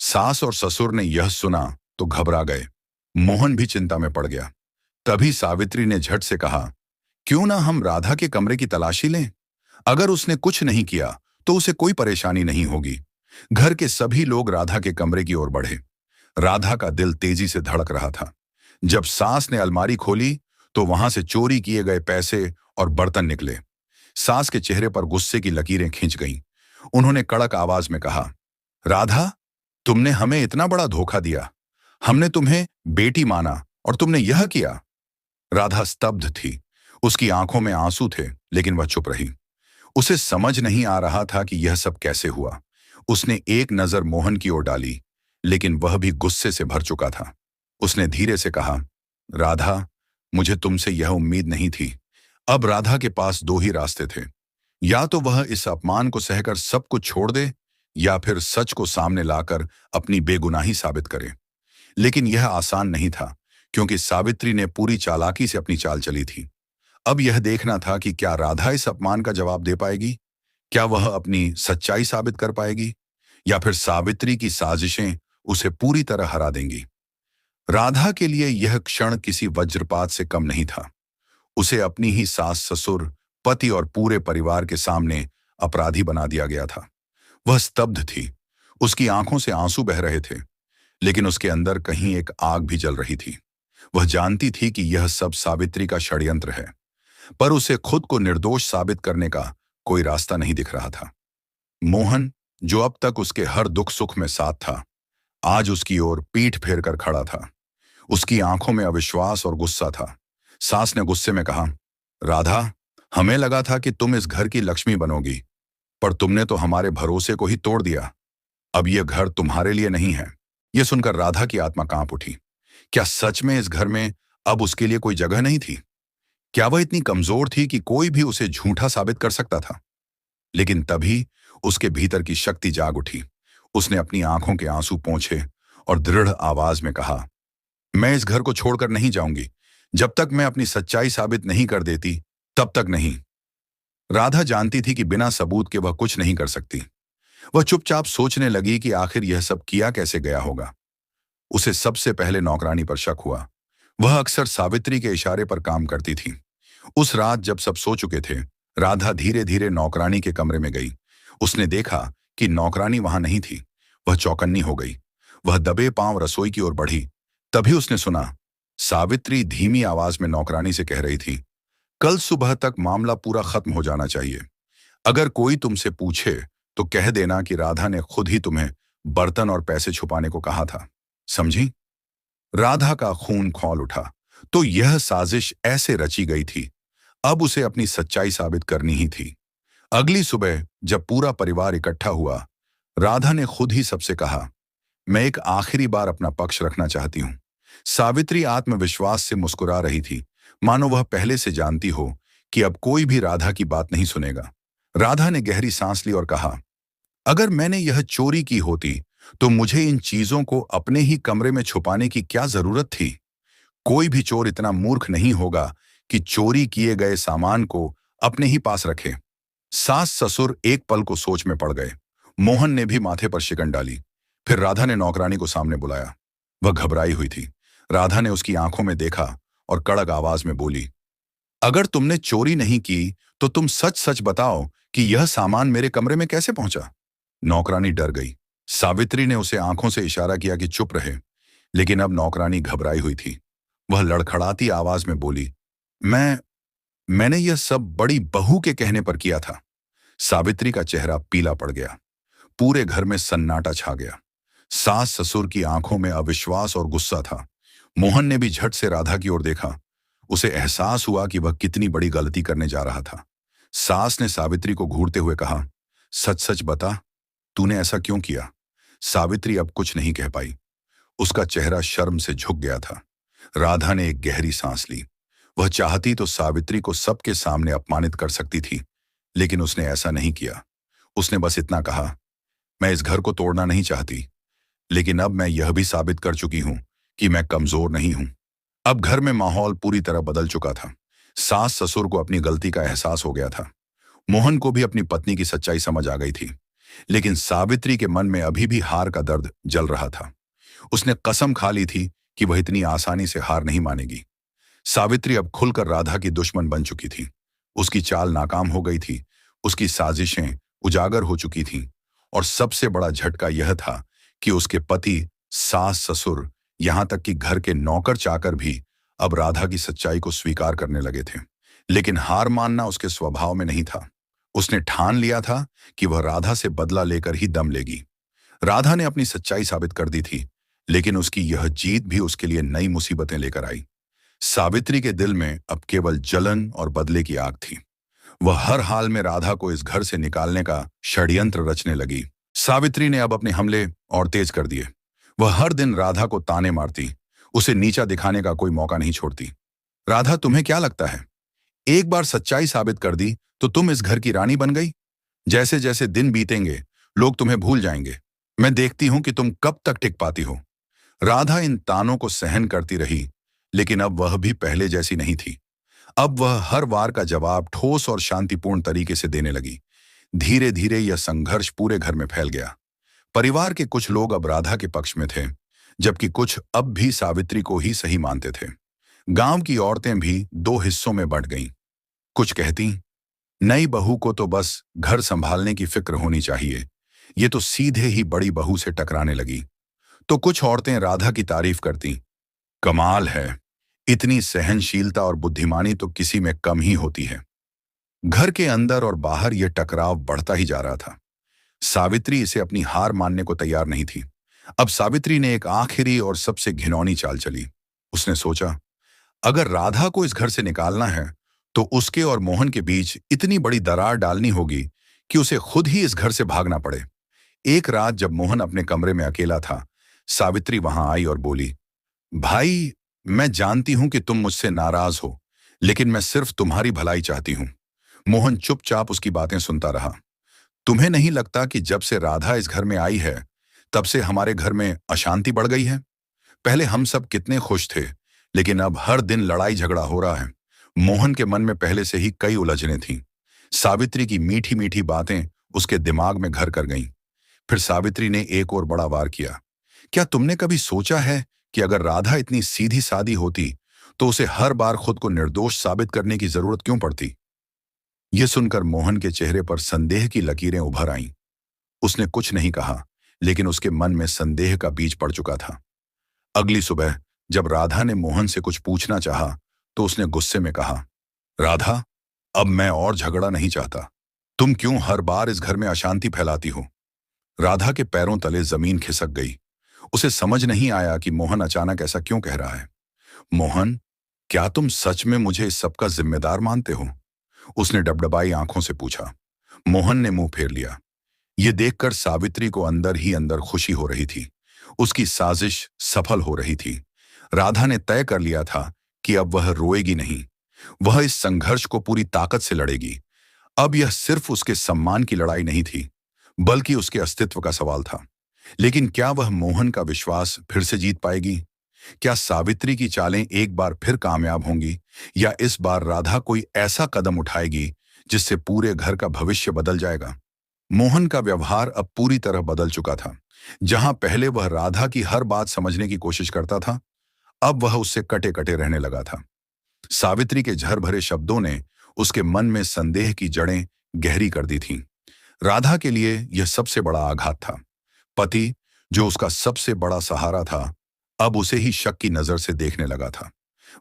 सास और ससुर ने यह सुना तो घबरा गए। मोहन भी चिंता में पड़ गया। तभी सावित्री ने झट से कहा, क्यों ना हम राधा के कमरे की तलाशी लें? अगर उसने कुछ नहीं किया तो उसे कोई परेशानी नहीं होगी। घर के सभी लोग राधा के कमरे की ओर बढ़े। राधा का दिल तेजी से धड़क रहा था। जब सास ने अलमारी खोली तो वहां से चोरी किए गए पैसे और बर्तन निकले। सास के चेहरे पर गुस्से की लकीरें खींच गईं। उन्होंने कड़क आवाज में कहा, राधा, तुमने हमें इतना बड़ा धोखा दिया। हमने तुम्हें बेटी माना और तुमने यह किया। राधा स्तब्ध थी। उसकी आंखों में आंसू थे, लेकिन वह चुप रही। उसे समझ नहीं आ रहा था कि यह सब कैसे हुआ। उसने एक नजर मोहन की ओर डाली, लेकिन वह भी गुस्से से भर चुका था। उसने धीरे से कहा, राधा, मुझे तुमसे यह उम्मीद नहीं थी। अब राधा के पास दो ही रास्ते थे। या तो वह इस अपमान को सहकर सब कुछ छोड़ दे, या फिर सच को सामने लाकर अपनी बेगुनाही साबित करे। लेकिन यह आसान नहीं था, क्योंकि सावित्री ने पूरी चालाकी से अपनी चाल चली थी। अब यह देखना था कि क्या राधा इस अपमान का जवाब दे पाएगी, क्या वह अपनी सच्चाई साबित कर पाएगी, या फिर सावित्री की साजिशें उसे पूरी तरह हरा देंगी। राधा के लिए यह क्षण किसी वज्रपात से कम नहीं था। उसे अपनी ही सास ससुर, पति और पूरे परिवार के सामने अपराधी बना दिया गया था। वह स्तब्ध थी। उसकी आंखों से आंसू बह रहे थे, लेकिन उसके अंदर कहीं एक आग भी जल रही थी। वह जानती थी कि यह सब सावित्री का षड्यंत्र है, पर उसे खुद को निर्दोष साबित करने का कोई रास्ता नहीं दिख रहा था। मोहन, जो अब तक उसके हर दुख सुख में साथ था, आज उसकी ओर पीठ फेर कर खड़ा था। उसकी आंखों में अविश्वास और गुस्सा था। सास ने गुस्से में कहा, राधा, हमें लगा था कि तुम इस घर की लक्ष्मी बनोगी, पर तुमने तो हमारे भरोसे को ही तोड़ दिया। अब यह घर तुम्हारे लिए नहीं है। यह सुनकर राधा की आत्मा कांप उठी। क्या सच में इस घर में अब उसके लिए कोई जगह नहीं थी? क्या वह इतनी कमजोर थी कि कोई भी उसे झूठा साबित कर सकता था? लेकिन तभी उसके भीतर की शक्ति जाग उठी। उसने अपनी आंखों के आंसू पोंछे और दृढ़ आवाज में कहा, मैं इस घर को छोड़कर नहीं जाऊंगी। जब तक मैं अपनी सच्चाई साबित नहीं कर देती, तब तक नहीं। राधा जानती थी कि बिना सबूत के वह कुछ नहीं कर सकती। वह चुपचाप सोचने लगी कि आखिर यह सब किया कैसे गया होगा। उसे सबसे पहले नौकरानी पर शक हुआ। वह अक्सर सावित्री के इशारे पर काम करती थी। उस रात जब सब सो चुके थे, राधा धीरे धीरे नौकरानी के कमरे में गई। उसने देखा कि नौकरानी वहां नहीं थी। वह चौकन्नी हो गई। वह दबे पांव रसोई की ओर बढ़ी। तभी उसने सुना, सावित्री धीमी आवाज में नौकरानी से कह रही थी, कल सुबह तक मामला पूरा खत्म हो जाना चाहिए। अगर कोई तुमसे पूछे तो कह देना कि राधा ने खुद ही तुम्हें बर्तन और पैसे छुपाने को कहा था। समझी? राधा का खून खौल उठा। तो यह साजिश ऐसे रची गई थी। अब उसे अपनी सच्चाई साबित करनी ही थी। अगली सुबह जब पूरा परिवार इकट्ठा हुआ, राधा ने खुद ही सबसे कहा, मैं एक आखिरी बार अपना पक्ष रखना चाहती हूं। सावित्री आत्मविश्वास से मुस्कुरा रही थी, मानो वह पहले से जानती हो कि अब कोई भी राधा की बात नहीं सुनेगा। राधा ने गहरी सांस ली और कहा, अगर मैंने यह चोरी की होती तो मुझे इन चीजों को अपने ही कमरे में छुपाने की क्या जरूरत थी? कोई भी चोर इतना मूर्ख नहीं होगा कि चोरी किए गए सामान को अपने ही पास रखे। सास ससुर एक पल को सोच में पड़ गए। मोहन ने भी माथे पर शिकन डाली। फिर राधा ने नौकरानी को सामने बुलाया। वह घबराई हुई थी। राधा ने उसकी आंखों में देखा और कड़क आवाज में बोली, अगर तुमने चोरी नहीं की तो तुम सच सच बताओ कि यह सामान मेरे कमरे में कैसे पहुंचा? नौकरानी डर गई। सावित्री ने उसे आंखों से इशारा किया कि चुप रहे, लेकिन अब नौकरानी घबराई हुई थी। वह लड़खड़ाती आवाज में बोली, मैंने यह सब बड़ी बहू के कहने पर किया था। सावित्री का चेहरा पीला पड़ गया। पूरे घर में सन्नाटा छा गया। सास ससुर की आंखों में अविश्वास और गुस्सा था। मोहन ने भी झट से राधा की ओर देखा। उसे एहसास हुआ कि वह कितनी बड़ी गलती करने जा रहा था। सास ने सावित्री को घूरते हुए कहा, सच सच बता, तूने ऐसा क्यों किया? सावित्री अब कुछ नहीं कह पाई। उसका चेहरा शर्म से झुक गया था। राधा ने एक गहरी सांस ली। वह चाहती तो सावित्री को सबके सामने अपमानित कर सकती थी, लेकिन उसने ऐसा नहीं किया। उसने बस इतना कहा, मैं इस घर को तोड़ना नहीं चाहती, लेकिन अब मैं यह भी साबित कर चुकी हूं कि मैं कमजोर नहीं हूं। अब घर में माहौल पूरी तरह बदल चुका था। सास ससुर को अपनी गलती का एहसास हो गया था। मोहन को भी अपनी पत्नी की सच्चाई समझ आ गई थी, लेकिन सावित्री के मन में अभी भी हार का दर्द जल रहा था। उसने कसम खा ली थी कि वह इतनी आसानी से हार नहीं मानेगी। सावित्री अब खुलकर राधा की दुश्मन बन चुकी थी। उसकी चाल नाकाम हो गई थी। उसकी साजिशें उजागर हो चुकी थीं। और सबसे बड़ा झटका यह था कि उसके पति, सास ससुर, यहां तक कि घर के नौकर चाकर भी अब राधा की सच्चाई को स्वीकार करने लगे थे। लेकिन हार मानना उसके स्वभाव में नहीं था। उसने ठान लिया था कि वह राधा से बदला लेकर ही दम लेगी। राधा ने अपनी सच्चाई साबित कर दी थी, लेकिन उसकी यह जीत भी उसके लिए नई मुसीबतें लेकर आई। सावित्री के दिल में अब केवल जलन और बदले की आग थी। वह हर हाल में राधा को इस घर से निकालने का षड्यंत्र रचने लगी। सावित्री ने अब अपने हमले और तेज कर दिए। वह हर दिन राधा को ताने मारती, उसे नीचा दिखाने का कोई मौका नहीं छोड़ती। राधा, तुम्हें क्या लगता है, एक बार सच्चाई साबित कर दी तो तुम इस घर की रानी बन गई? जैसे जैसे दिन बीतेंगे लोग तुम्हें भूल जाएंगे। मैं देखती हूं कि तुम कब तक टिक पाती हो। राधा इन तानों को सहन करती रही, लेकिन अब वह भी पहले जैसी नहीं थी। अब वह हर वार का जवाब ठोस और शांतिपूर्ण तरीके से देने लगी। धीरे धीरे यह संघर्ष पूरे घर में फैल गया। परिवार के कुछ लोग अब राधा के पक्ष में थे, जबकि कुछ अब भी सावित्री को ही सही मानते थे। गांव की औरतें भी दो हिस्सों में बंट गईं। कुछ कहती, नई बहू को तो बस घर संभालने की फिक्र होनी चाहिए, ये तो सीधे ही बड़ी बहू से टकराने लगी। तो कुछ औरतें राधा की तारीफ करती, कमाल है, इतनी सहनशीलता और बुद्धिमानी तो किसी में कम ही होती है। घर के अंदर और बाहर यह टकराव बढ़ता ही जा रहा था। सावित्री इसे अपनी हार मानने को तैयार नहीं थी। अब सावित्री ने एक आखिरी और सबसे घिनौनी चाल चली। उसने सोचा, अगर राधा को इस घर से निकालना है तो उसके और मोहन के बीच इतनी बड़ी दरार डालनी होगी कि उसे खुद ही इस घर से भागना पड़े। एक रात जब मोहन अपने कमरे में अकेला था, सावित्री वहां आई और बोली, भाई, मैं जानती हूं कि तुम मुझसे नाराज हो, लेकिन मैं सिर्फ तुम्हारी भलाई चाहती हूं। मोहन चुपचाप उसकी बातें सुनता रहा। तुम्हें नहीं लगता कि जब से राधा इस घर में आई है तब से हमारे घर में अशांति बढ़ गई है? पहले हम सब कितने खुश थे, लेकिन अब हर दिन लड़ाई झगड़ा हो रहा है। मोहन के मन में पहले से ही कई उलझनें थीं। सावित्री की मीठी मीठी बातें उसके दिमाग में घर कर गईं। फिर सावित्री ने एक और बड़ा वार किया। क्या तुमने कभी सोचा है कि अगर राधा इतनी सीधी सादी होती तो उसे हर बार खुद को निर्दोष साबित करने की जरूरत क्यों पड़ती? यह सुनकर मोहन के चेहरे पर संदेह की लकीरें उभर आईं। उसने कुछ नहीं कहा, लेकिन उसके मन में संदेह का बीज पड़ चुका था। अगली सुबह जब राधा ने मोहन से कुछ पूछना चाहा, तो उसने गुस्से में कहा, राधा, अब मैं और झगड़ा नहीं चाहता। तुम क्यों हर बार इस घर में अशांति फैलाती हो? राधा के पैरों तले जमीन खिसक गई। उसे समझ नहीं आया कि मोहन अचानक ऐसा क्यों कह रहा है। मोहन, क्या तुम सच में मुझे इस सब का जिम्मेदार मानते हो? उसने डबडबाई आंखों से पूछा। मोहन ने मुंह फेर लिया। यह देखकर सावित्री को अंदर ही अंदर खुशी हो रही थी। उसकी साजिश सफल हो रही थी। राधा ने तय कर लिया था कि अब वह रोएगी नहीं। वह इस संघर्ष को पूरी ताकत से लड़ेगी। अब यह सिर्फ उसके सम्मान की लड़ाई नहीं थी, बल्कि उसके अस्तित्व का सवाल था। लेकिन क्या वह मोहन का विश्वास फिर से जीत पाएगी? क्या सावित्री की चालें एक बार फिर कामयाब होंगी, या इस बार राधा कोई ऐसा कदम उठाएगी जिससे पूरे घर का भविष्य बदल जाएगा? मोहन का व्यवहार अब पूरी तरह बदल चुका था। जहां पहले वह राधा की हर बात समझने की कोशिश करता था, अब वह उससे कटे कटे रहने लगा था। सावित्री के झर भरे शब्दों ने उसके मन में संदेह की जड़ें गहरी कर दी थीं। राधा के लिए यह सबसे बड़ा आघात था। पति, जो उसका सबसे बड़ा सहारा था, अब उसे ही शक की नजर से देखने लगा था।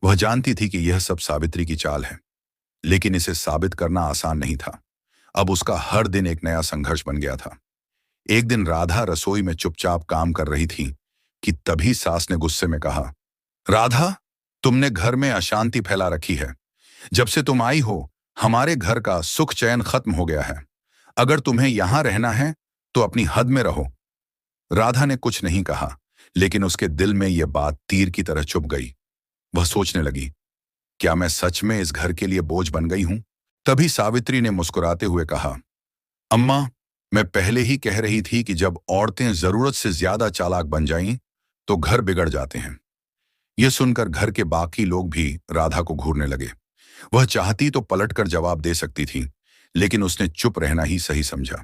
वह जानती थी कि यह सब सावित्री की चाल है, लेकिन इसे साबित करना आसान नहीं था। अब उसका हर दिन एक नया संघर्ष बन गया था। एक दिन राधा रसोई में चुपचाप काम कर रही थी कि तभी सास ने गुस्से में कहा, राधा, तुमने घर में अशांति फैला रखी है। जब से तुम आई हो, हमारे घर का सुख चैन खत्म हो गया है। अगर तुम्हें यहां रहना है तो अपनी हद में रहो। राधा ने कुछ नहीं कहा, लेकिन उसके दिल में यह बात तीर की तरह चुभ गई। वह सोचने लगी, क्या मैं सच में इस घर के लिए बोझ बन गई हूं? तभी सावित्री ने मुस्कुराते हुए कहा, अम्मा, मैं पहले ही कह रही थी कि जब औरतें जरूरत से ज्यादा चालाक बन जाएं, तो घर बिगड़ जाते हैं। यह सुनकर घर के बाकी लोग भी राधा को घूरने लगे। वह चाहती तो पलटकर जवाब दे सकती थी, लेकिन उसने चुप रहना ही सही समझा।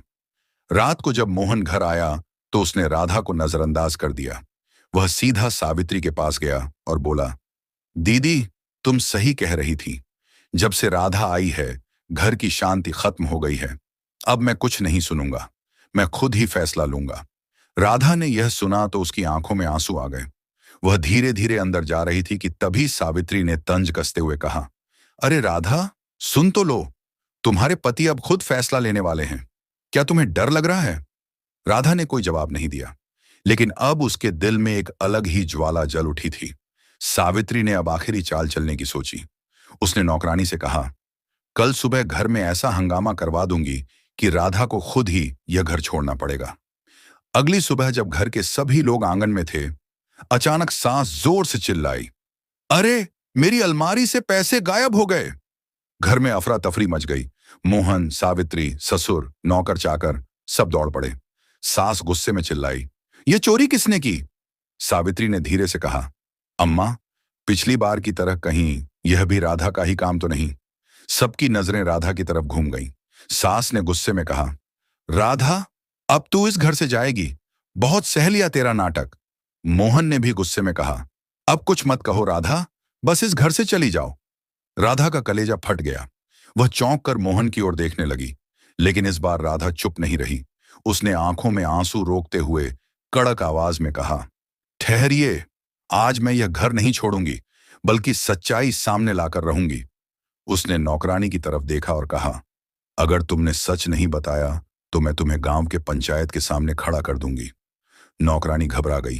रात को जब मोहन घर आया तो उसने राधा को नजरअंदाज कर दिया। वह सीधा सावित्री के पास गया और बोला, दीदी, तुम सही कह रही थी। जब से राधा आई है, घर की शांति खत्म हो गई है। अब मैं कुछ नहीं सुनूंगा, मैं खुद ही फैसला लूंगा। राधा ने यह सुना तो उसकी आंखों में आंसू आ गए। वह धीरे धीरे अंदर जा रही थी कि तभी सावित्री ने तंज कसते हुए कहा, अरे राधा, सुन तो लो, तुम्हारे पति अब खुद फैसला लेने वाले हैं। क्या तुम्हें डर लग रहा है? राधा ने कोई जवाब नहीं दिया, लेकिन अब उसके दिल में एक अलग ही ज्वाला जल उठी थी। सावित्री ने अब आखिरी चाल चलने की सोची। उसने नौकरानी से कहा, कल सुबह घर में ऐसा हंगामा करवा दूंगी कि राधा को खुद ही यह घर छोड़ना पड़ेगा। अगली सुबह जब घर के सभी लोग आंगन में थे, अचानक सास जोर से चिल्लाई, अरे, मेरी अलमारी से पैसे गायब हो गए। घर में अफरा तफरी मच गई। मोहन, सावित्री, ससुर, नौकर चाकर सब दौड़ पड़े। सास गुस्से में चिल्लाई, ये चोरी किसने की? सावित्री ने धीरे से कहा, अम्मा, पिछली बार की तरह कहीं यह भी राधा का ही काम तो नहीं? सबकी नजरें राधा की तरफ घूम गईं। सास ने गुस्से में कहा, राधा, अब तू इस घर से जाएगी। बहुत सह लिया तेरा नाटक। मोहन ने भी गुस्से में कहा, अब कुछ मत कहो राधा, बस इस घर से चली जाओ। राधा का कलेजा फट गया। वह चौंक कर मोहन की ओर देखने लगी, लेकिन इस बार राधा चुप नहीं रही। उसने आंखों में आंसू रोकते हुए कड़क आवाज में कहा, ठहरिए, आज मैं यह घर नहीं छोड़ूंगी, बल्कि सच्चाई सामने लाकर रहूंगी। उसने नौकरानी की तरफ देखा और कहा, अगर तुमने सच नहीं बताया तो मैं तुम्हें गांव के पंचायत के सामने खड़ा कर दूंगी। नौकरानी घबरा गई।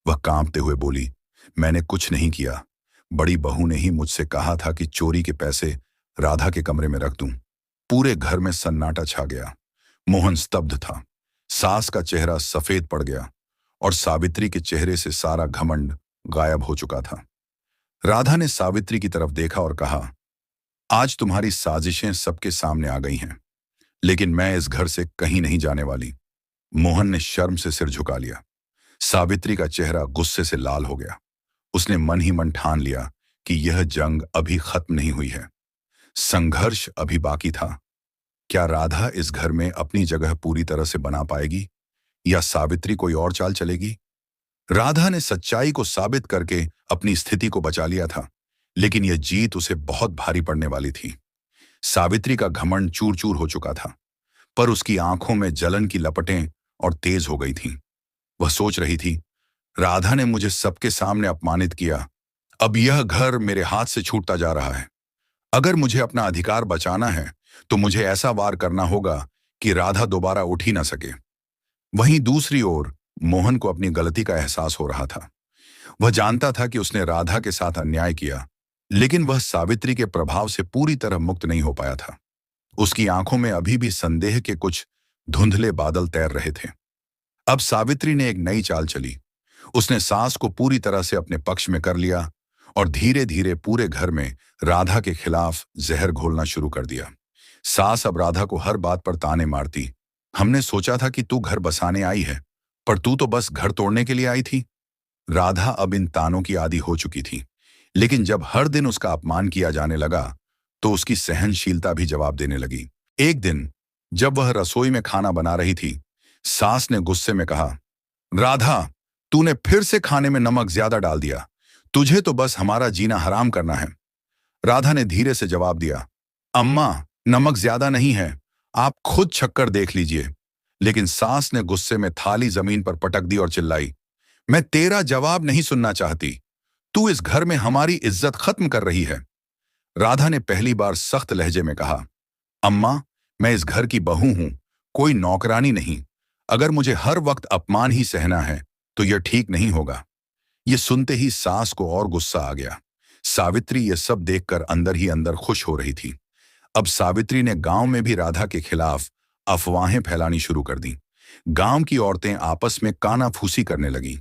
वह कांपते हुए बोली, मैंने कुछ नहीं किया। बड़ी बहू ने ही मुझसे कहा था कि चोरी के पैसे राधा के कमरे में रख दूं। पूरे घर में सन्नाटा छा गया। मोहन स्तब्ध था। सास का चेहरा सफेद पड़ गया और सावित्री के चेहरे से सारा घमंड गायब हो चुका था। राधा ने सावित्री की तरफ देखा और कहा, आज तुम्हारी साजिशें सबके सामने आ गई हैं, लेकिन मैं इस घर से कहीं नहीं जाने वाली। मोहन ने शर्म से सिर झुका लिया। सावित्री का चेहरा गुस्से से लाल हो गया। उसने मन ही मन ठान लिया कि यह जंग अभी खत्म नहीं हुई है, संघर्ष अभी बाकी था। क्या राधा इस घर में अपनी जगह पूरी तरह से बना पाएगी, या सावित्री कोई और चाल चलेगी? राधा ने सच्चाई को साबित करके अपनी स्थिति को बचा लिया था, लेकिन यह जीत उसे बहुत भारी पड़ने वाली थी। सावित्री का घमंड चूर चूर हो चुका था, पर उसकी आंखों में जलन की लपटें और तेज हो गई थीं। वह सोच रही थी, राधा ने मुझे सबके सामने अपमानित किया, अब यह घर मेरे हाथ से छूटता जा रहा है। अगर मुझे अपना अधिकार बचाना है तो मुझे ऐसा वार करना होगा कि राधा दोबारा उठ ही ना सके। वहीं दूसरी ओर मोहन को अपनी गलती का एहसास हो रहा था। वह जानता था कि उसने राधा के साथ अन्याय किया, लेकिन वह सावित्री के प्रभाव से पूरी तरह मुक्त नहीं हो पाया था। उसकी आंखों में अभी भी संदेह के कुछ धुंधले बादल तैर रहे थे। अब सावित्री ने एक नई चाल चली। उसने सास को पूरी तरह से अपने पक्ष में कर लिया और धीरे धीरे पूरे घर में राधा के खिलाफ जहर घोलना शुरू कर दिया। सास अब राधा को हर बात पर ताने मारती, हमने सोचा था कि तू घर बसाने आई है, पर तू तो बस घर तोड़ने के लिए आई थी। राधा अब इन तानों की आदी हो चुकी थी, लेकिन जब हर दिन उसका अपमान किया जाने लगा, तो उसकी सहनशीलता भी जवाब देने लगी। एक दिन जब वह रसोई में खाना बना रही थी, सास ने गुस्से में कहा, राधा, तूने फिर से खाने में नमक ज्यादा डाल दिया। तुझे तो बस हमारा जीना हराम करना है। राधा ने धीरे से जवाब दिया, अम्मा, नमक ज्यादा नहीं है, आप खुद छक्कर देख लीजिए। लेकिन सास ने गुस्से में थाली जमीन पर पटक दी और चिल्लाई, मैं तेरा जवाब नहीं सुनना चाहती। तू इस घर में हमारी इज्जत खत्म कर रही है। राधा ने पहली बार सख्त लहजे में कहा, अम्मा, मैं इस घर की बहू हूं, कोई नौकरानी नहीं। अगर मुझे हर वक्त अपमान ही सहना है, तो यह ठीक नहीं होगा। ये सुनते ही सास को और गुस्सा आ गया। सावित्री ये सब देखकर अंदर ही अंदर खुश हो रही थी। अब सावित्री ने गांव में भी राधा के खिलाफ अफवाहें फैलानी शुरू कर दी। गांव की औरतें आपस में कानाफूसी करने लगीं।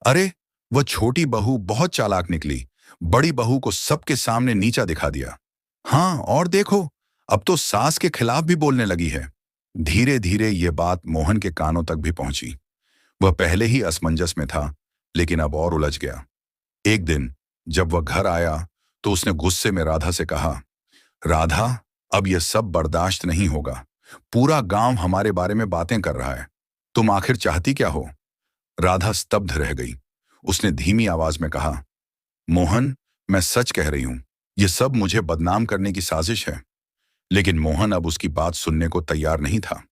अरे, वह छोटी बहू बहुत चालाक निकली, बड़ी बहू को सबके सामने नीचा दिखा दिया। हाँ, और देखो, अब तो सास के खिलाफ भी बोलने लगी है। धीरे धीरे ये बात मोहन के कानों तक भी पहुंची। वह पहले ही असमंजस में था, लेकिन अब और उलझ गया। एक दिन जब वह घर आया, तो उसने गुस्से में राधा से कहा, राधा, अब यह सब बर्दाश्त नहीं होगा। पूरा गांव हमारे बारे में बातें कर रहा है। तुम आखिर चाहती क्या हो? राधा स्तब्ध रह गई। उसने धीमी आवाज में कहा, मोहन, मैं सच कह रही हूं, यह सब मुझे बदनाम करने की साजिश है। लेकिन मोहन अब उसकी बात सुनने को तैयार नहीं था।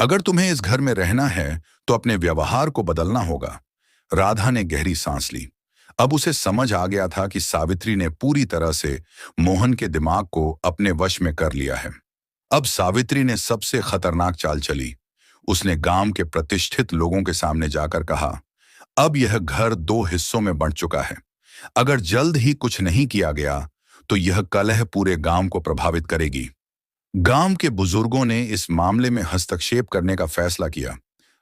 अगर तुम्हें इस घर में रहना है, तो अपने व्यवहार को बदलना होगा। राधा ने गहरी सांस ली। अब उसे समझ आ गया था कि सावित्री ने पूरी तरह से मोहन के दिमाग को अपने वश में कर लिया है। अब सावित्री ने सबसे खतरनाक चाल चली। उसने गांव के प्रतिष्ठित लोगों के सामने जाकर कहा, अब यह घर दो हिस्सों में बंट चुका है। अगर जल्द ही कुछ नहीं किया गया, तो यह कलह पूरे गांव को प्रभावित करेगी। गांव के बुजुर्गों ने इस मामले में हस्तक्षेप करने का फैसला किया।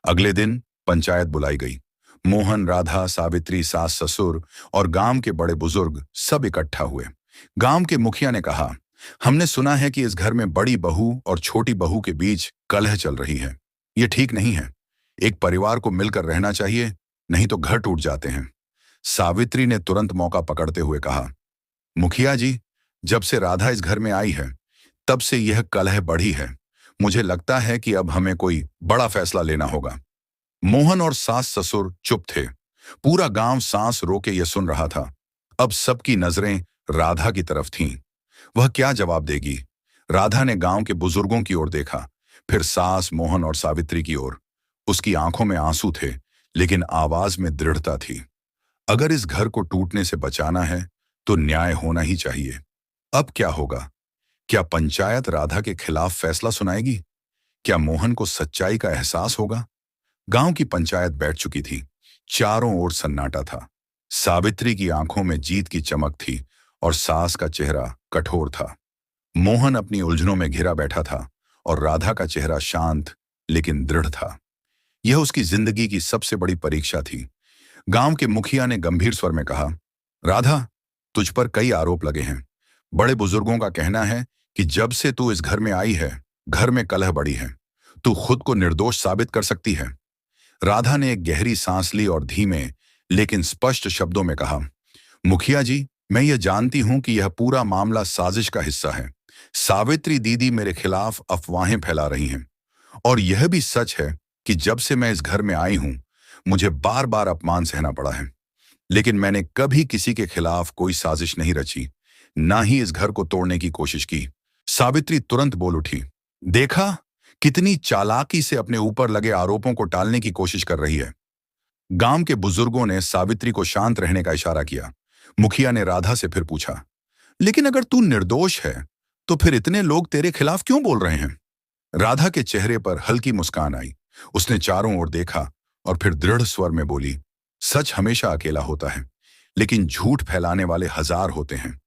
अगले दिन पंचायत बुलाई गई। मोहन, राधा, सावित्री, सास ससुर और गांव के बड़े बुजुर्ग सब इकट्ठा हुए। गांव के मुखिया ने कहा, हमने सुना है कि इस घर में बड़ी बहू और छोटी बहू के बीच कलह चल रही है। यह ठीक नहीं है। एक परिवार को मिलकर रहना चाहिए, नहीं तो घर टूट जाते हैं। सावित्री ने तुरंत मौका पकड़ते हुए कहा, मुखिया जी, जब से राधा इस घर में आई है, तब से यह कलह बढ़ी है। मुझे लगता है कि अब हमें कोई बड़ा फैसला लेना होगा। मोहन और सास ससुर चुप थे। पूरा गांव सांस रोके यह सुन रहा था। अब सबकी नजरें राधा की तरफ थीं। वह क्या जवाब देगी? राधा ने गांव के बुजुर्गों की ओर देखा, फिर सास, मोहन और सावित्री की ओर। उसकी आंखों में आंसू थे, लेकिन आवाज में दृढ़ता थी। अगर इस घर को टूटने से बचाना है, तो न्याय होना ही चाहिए। अब क्या होगा? क्या पंचायत राधा के खिलाफ फैसला सुनाएगी? क्या मोहन को सच्चाई का एहसास होगा? गांव की पंचायत बैठ चुकी थी। चारों ओर सन्नाटा था। सावित्री की आंखों में जीत की चमक थी और सास का चेहरा कठोर था। मोहन अपनी उलझनों में घिरा बैठा था और राधा का चेहरा शांत लेकिन दृढ़ था। यह उसकी जिंदगी की सबसे बड़ी परीक्षा थी। गांव के मुखिया ने गंभीर स्वर में कहा, राधा, तुझ पर कई आरोप लगे हैं। बड़े बुजुर्गों का कहना है कि जब से तू इस घर में आई है, घर में कलह बढ़ी है। तू खुद को निर्दोष साबित कर सकती है। राधा ने एक गहरी सांस ली और धीमे लेकिन स्पष्ट शब्दों में कहा, मुखिया जी, मैं यह जानती हूं कि यह पूरा मामला साजिश का हिस्सा है। सावित्री दीदी मेरे खिलाफ अफवाहें फैला रही हैं। और यह भी सच है कि जब से मैं इस घर में आई हूं, मुझे बार बार अपमान सहना पड़ा है। लेकिन मैंने कभी किसी के खिलाफ कोई साजिश नहीं रची, ना ही इस घर को तोड़ने की कोशिश की। सावित्री तुरंत बोल उठी, देखा, कितनी चालाकी से अपने ऊपर लगे आरोपों को टालने की कोशिश कर रही है। गांव के बुजुर्गों ने सावित्री को शांत रहने का इशारा किया। मुखिया ने राधा से फिर पूछा, लेकिन अगर तू निर्दोष है, तो फिर इतने लोग तेरे खिलाफ क्यों बोल रहे हैं? राधा के चेहरे पर हल्की मुस्कान आई। उसने चारों ओर देखा और फिर दृढ़ स्वर में बोली, सच हमेशा अकेला होता है, लेकिन झूठ फैलाने वाले हजार होते हैं।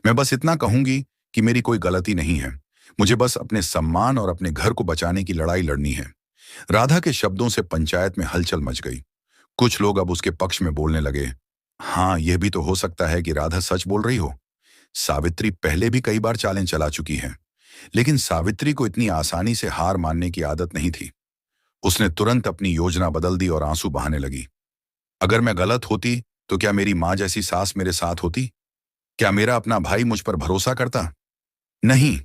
मैं बस इतना कहूंगी कि मेरी कोई गलती नहीं है। मुझे बस अपने सम्मान और अपने घर को बचाने की लड़ाई लड़नी है। राधा के शब्दों से पंचायत में हलचल मच गई। कुछ लोग अब उसके पक्ष में बोलने लगे, हाँ, यह भी तो हो सकता है कि राधा सच बोल रही हो। सावित्री पहले भी कई बार चालें चला चुकी है, लेकिन सावित्री को इतनी आसानी से हार मानने की आदत नहीं थी। उसने तुरंत अपनी योजना बदल दी और आंसू बहाने लगी। अगर मैं गलत होती तो क्या मेरी माँ जैसी सास मेरे साथ होती? क्या मेरा अपना भाई मुझ पर भरोसा करता? नहीं।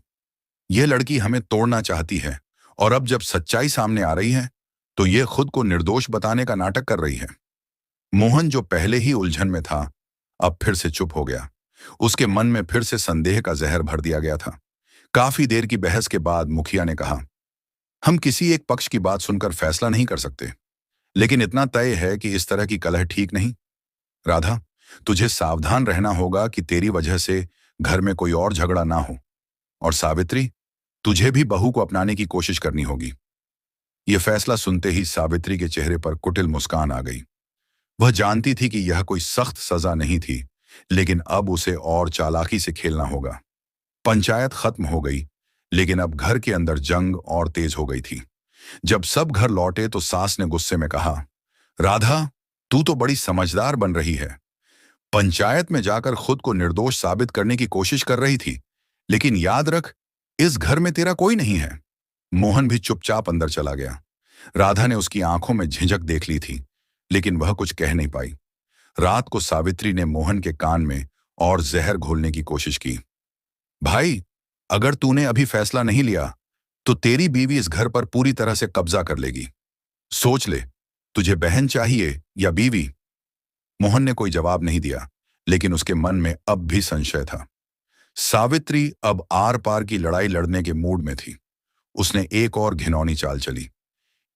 यह लड़की हमें तोड़ना चाहती है, और अब जब सच्चाई सामने आ रही है तो यह खुद को निर्दोष बताने का नाटक कर रही है। मोहन, जो पहले ही उलझन में था, अब फिर से चुप हो गया। उसके मन में फिर से संदेह का जहर भर दिया गया था। काफी देर की बहस के बाद मुखिया ने कहा, हम किसी एक पक्ष की बात सुनकर फैसला नहीं कर सकते, लेकिन इतना तय है कि इस तरह की कलह ठीक नहीं। राधा, तुझे सावधान रहना होगा कि तेरी वजह से घर में कोई और झगड़ा ना हो। और सावित्री, तुझे भी बहू को अपनाने की कोशिश करनी होगी। यह फैसला सुनते ही सावित्री के चेहरे पर कुटिल मुस्कान आ गई। वह जानती थी कि यह कोई सख्त सजा नहीं थी, लेकिन अब उसे और चालाकी से खेलना होगा। पंचायत खत्म हो गई, लेकिन अब घर के अंदर जंग और तेज हो गई थी। जब सब घर लौटे तो सास ने गुस्से में कहा, राधा, तू तो बड़ी समझदार बन रही है। पंचायत में जाकर खुद को निर्दोष साबित करने की कोशिश कर रही थी, लेकिन याद रख, इस घर में तेरा कोई नहीं है। मोहन भी चुपचाप अंदर चला गया। राधा ने उसकी आंखों में झिझक देख ली थी, लेकिन वह कुछ कह नहीं पाई। रात को सावित्री ने मोहन के कान में और जहर घोलने की कोशिश की। भाई, अगर तूने अभी फैसला नहीं लिया तो तेरी बीवी इस घर पर पूरी तरह से कब्जा कर लेगी। सोच ले, तुझे बहन चाहिए या बीवी? मोहन ने कोई जवाब नहीं दिया, लेकिन उसके मन में अब भी संशय था। सावित्री अब आर पार की लड़ाई लड़ने के मूड में थी। उसने एक और घिनौनी चाल चली।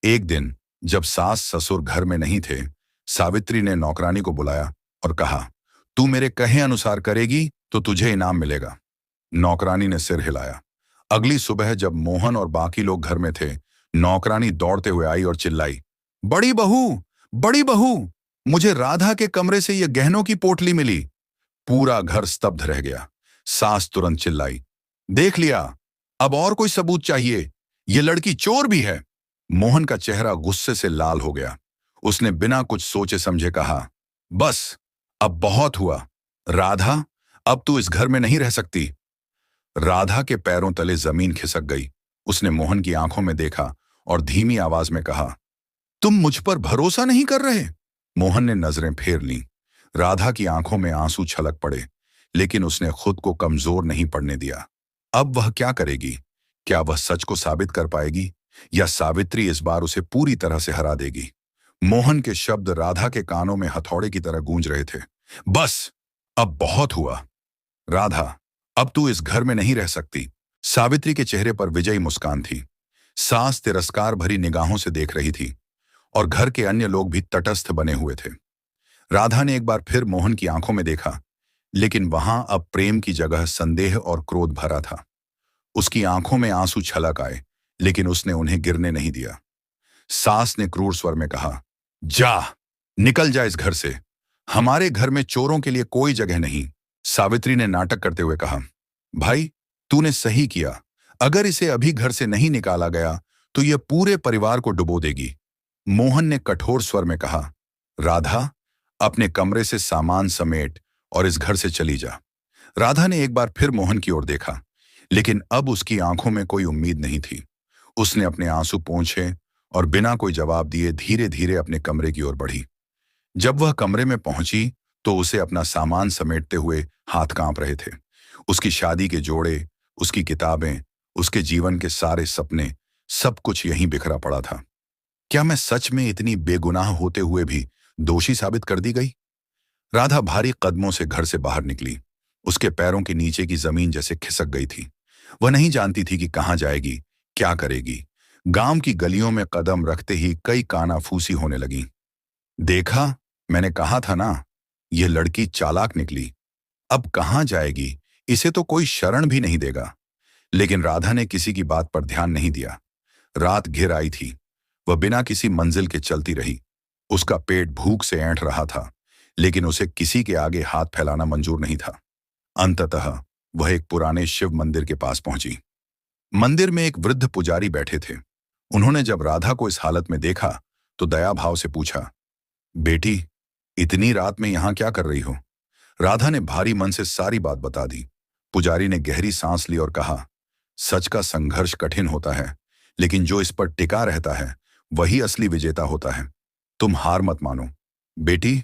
एक दिन जब सास ससुर घर में नहीं थे, सावित्री ने नौकरानी को बुलाया और कहा, तू मेरे कहे अनुसार करेगी तो तुझे इनाम मिलेगा। नौकरानी ने सिर हिलाया। अगली सुबह जब मोहन और बाकी लोग घर में थे, नौकरानी दौड़ते हुए आई और चिल्लाई, बड़ी बहू, बड़ी बहू, मुझे राधा के कमरे से यह गहनों की पोटली मिली। पूरा घर स्तब्ध रह गया। सास तुरंत चिल्लाई, देख लिया, अब और कोई सबूत चाहिए? ये लड़की चोर भी है। मोहन का चेहरा गुस्से से लाल हो गया। उसने बिना कुछ सोचे समझे कहा, बस, अब बहुत हुआ। राधा, अब तू इस घर में नहीं रह सकती। राधा के पैरों तले जमीन खिसक गई। उसने मोहन की आंखों में देखा और धीमी आवाज में कहा, तुम मुझ पर भरोसा नहीं कर रहे? मोहन ने नजरें फेर लीं। राधा की आंखों में आंसू छलक पड़े, लेकिन उसने खुद को कमजोर नहीं पड़ने दिया। अब वह क्या करेगी? क्या वह सच को साबित कर पाएगी, या सावित्री इस बार उसे पूरी तरह से हरा देगी? मोहन के शब्द राधा के कानों में हथौड़े की तरह गूंज रहे थे। बस, अब बहुत हुआ। राधा, अब तू इस घर में नहीं रह सकती। सावित्री के चेहरे पर विजयी मुस्कान थी। सास तिरस्कार भरी निगाहों से देख रही थी, और घर के अन्य लोग भी तटस्थ बने हुए थे। राधा ने एक बार फिर मोहन की आंखों में देखा, लेकिन वहां अब प्रेम की जगह संदेह और क्रोध भरा था। उसकी आंखों में आंसू छलक आए, लेकिन उसने उन्हें गिरने नहीं दिया। सास ने क्रूर स्वर में कहा, जा, निकल जा इस घर से। हमारे घर में चोरों के लिए कोई जगह नहीं। सावित्री ने नाटक करते हुए कहा, भाई, तूने सही किया। अगर इसे अभी घर से नहीं निकाला गया तो यह पूरे परिवार को डुबो देगी। मोहन ने कठोर स्वर में कहा, राधा, अपने कमरे से सामान समेट और इस घर से चली जा। राधा ने एक बार फिर मोहन की ओर देखा, लेकिन अब उसकी आंखों में कोई उम्मीद नहीं थी। उसने अपने आंसू पोंछे और बिना कोई जवाब दिए धीरे धीरे अपने कमरे की ओर बढ़ी। जब वह कमरे में पहुंची तो उसे अपना सामान समेटते हुए हाथ कांप रहे थे। उसकी शादी के जोड़े, उसकी किताबें, उसके जीवन के सारे सपने, सब कुछ यहीं बिखरा पड़ा था। क्या मैं सच में इतनी बेगुनाह होते हुए भी दोषी साबित कर दी गई? राधा भारी कदमों से घर से बाहर निकली। उसके पैरों के नीचे की जमीन जैसे खिसक गई थी। वह नहीं जानती थी कि कहां जाएगी, क्या करेगी। गांव की गलियों में कदम रखते ही कई कानाफूसी होने लगी। देखा, मैंने कहा था ना, यह लड़की चालाक निकली। अब कहां जाएगी, इसे तो कोई शरण भी नहीं देगा। लेकिन राधा ने किसी की बात पर ध्यान नहीं दिया। रात घिर आई थी। वह बिना किसी मंजिल के चलती रही। उसका पेट भूख से ऐंठ रहा था, लेकिन उसे किसी के आगे हाथ फैलाना मंजूर नहीं था। अंततः वह एक पुराने शिव मंदिर के पास पहुंची। मंदिर में एक वृद्ध पुजारी बैठे थे। उन्होंने जब राधा को इस हालत में देखा तो दया भाव से पूछा, बेटी, इतनी रात में यहां क्या कर रही हो? राधा ने भारी मन से सारी बात बता दी। पुजारी ने गहरी सांस ली और कहा, सच का संघर्ष कठिन होता है, लेकिन जो इस पर टिका रहता है वही असली विजेता होता है। तुम हार मत मानो। बेटी,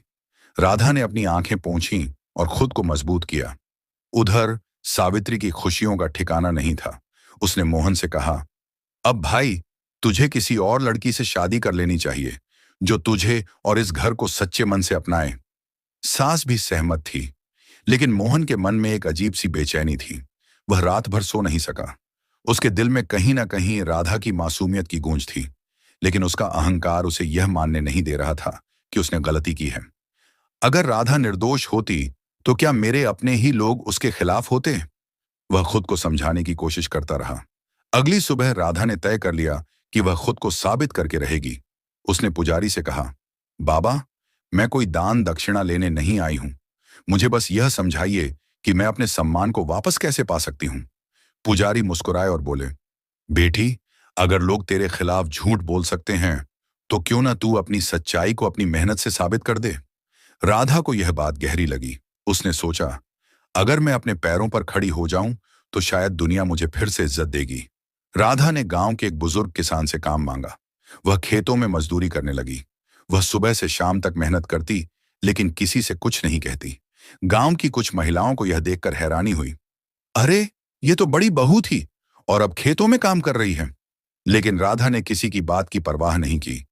राधा ने अपनी आंखें पोंछीं और खुद को मजबूत किया। उधर सावित्री की खुशियों का ठिकाना नहीं था। उसने मोहन से कहा, अब भाई, तुझे किसी और लड़की से शादी कर लेनी चाहिए, जो तुझे और इस घर को सच्चे मन से अपनाए। सास भी सहमत थी, लेकिन मोहन के मन में एक अजीब सी बेचैनी थी। वह रात भर सो नहीं सका। उसके दिल में कहीं ना कहीं राधा की मासूमियत की गूंज थी, लेकिन उसका अहंकार उसे यह मानने नहीं दे रहा था कि उसने गलती की है। अगर राधा निर्दोष होती, तो क्या मेरे अपने ही लोग उसके खिलाफ होते? वह खुद को समझाने की कोशिश करता रहा। अगली सुबह राधा ने तय कर लिया कि वह खुद को साबित करके रहेगी। उसने पुजारी से कहा, बाबा, मैं कोई दान दक्षिणा लेने नहीं आई हूं। मुझे बस यह समझाइए कि मैं अपने सम्मान को वापस कैसे पा सकती हूं। पुजारी मुस्कुराए और बोले, बेटी, अगर लोग तेरे खिलाफ झूठ बोल सकते हैं, तो क्यों ना तू अपनी सच्चाई को अपनी मेहनत से साबित कर दे। राधा को यह बात गहरी लगी। उसने सोचा, अगर मैं अपने पैरों पर खड़ी हो जाऊं, तो शायद दुनिया मुझे फिर से इज्जत देगी। राधा ने गांव के एक बुजुर्ग किसान से काम मांगा। वह खेतों में मजदूरी करने लगी। वह सुबह से शाम तक मेहनत करती, लेकिन किसी से कुछ नहीं कहती। गांव की कुछ महिलाओं को यह देखकर हैरानी हुई। अरे, ये तो बड़ी बहू थी और अब खेतों में काम कर रही है। लेकिन राधा ने किसी की बात की परवाह नहीं की।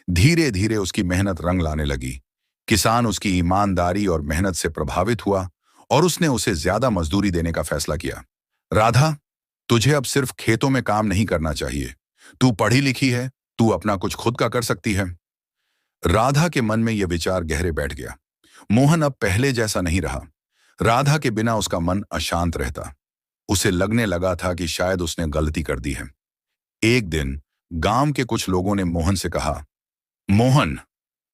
धीरे धीरे उसकी मेहनत रंग लाने लगी। किसान उसकी ईमानदारी और मेहनत से प्रभावित हुआ और उसने उसे ज्यादा मजदूरी देने का फैसला किया। राधा, तुझे अब सिर्फ खेतों में काम नहीं करना चाहिए। तू पढ़ी लिखी है, तू अपना कुछ खुद का कर सकती है। राधा के मन में यह विचार गहरे बैठ गया। मोहन अब पहले जैसा नहीं रहा। राधा के बिना उसका मन अशांत रहता। उसे लगने लगा था कि शायद उसने गलती कर दी है। एक दिन गांव के कुछ लोगों ने मोहन से कहा, मोहन,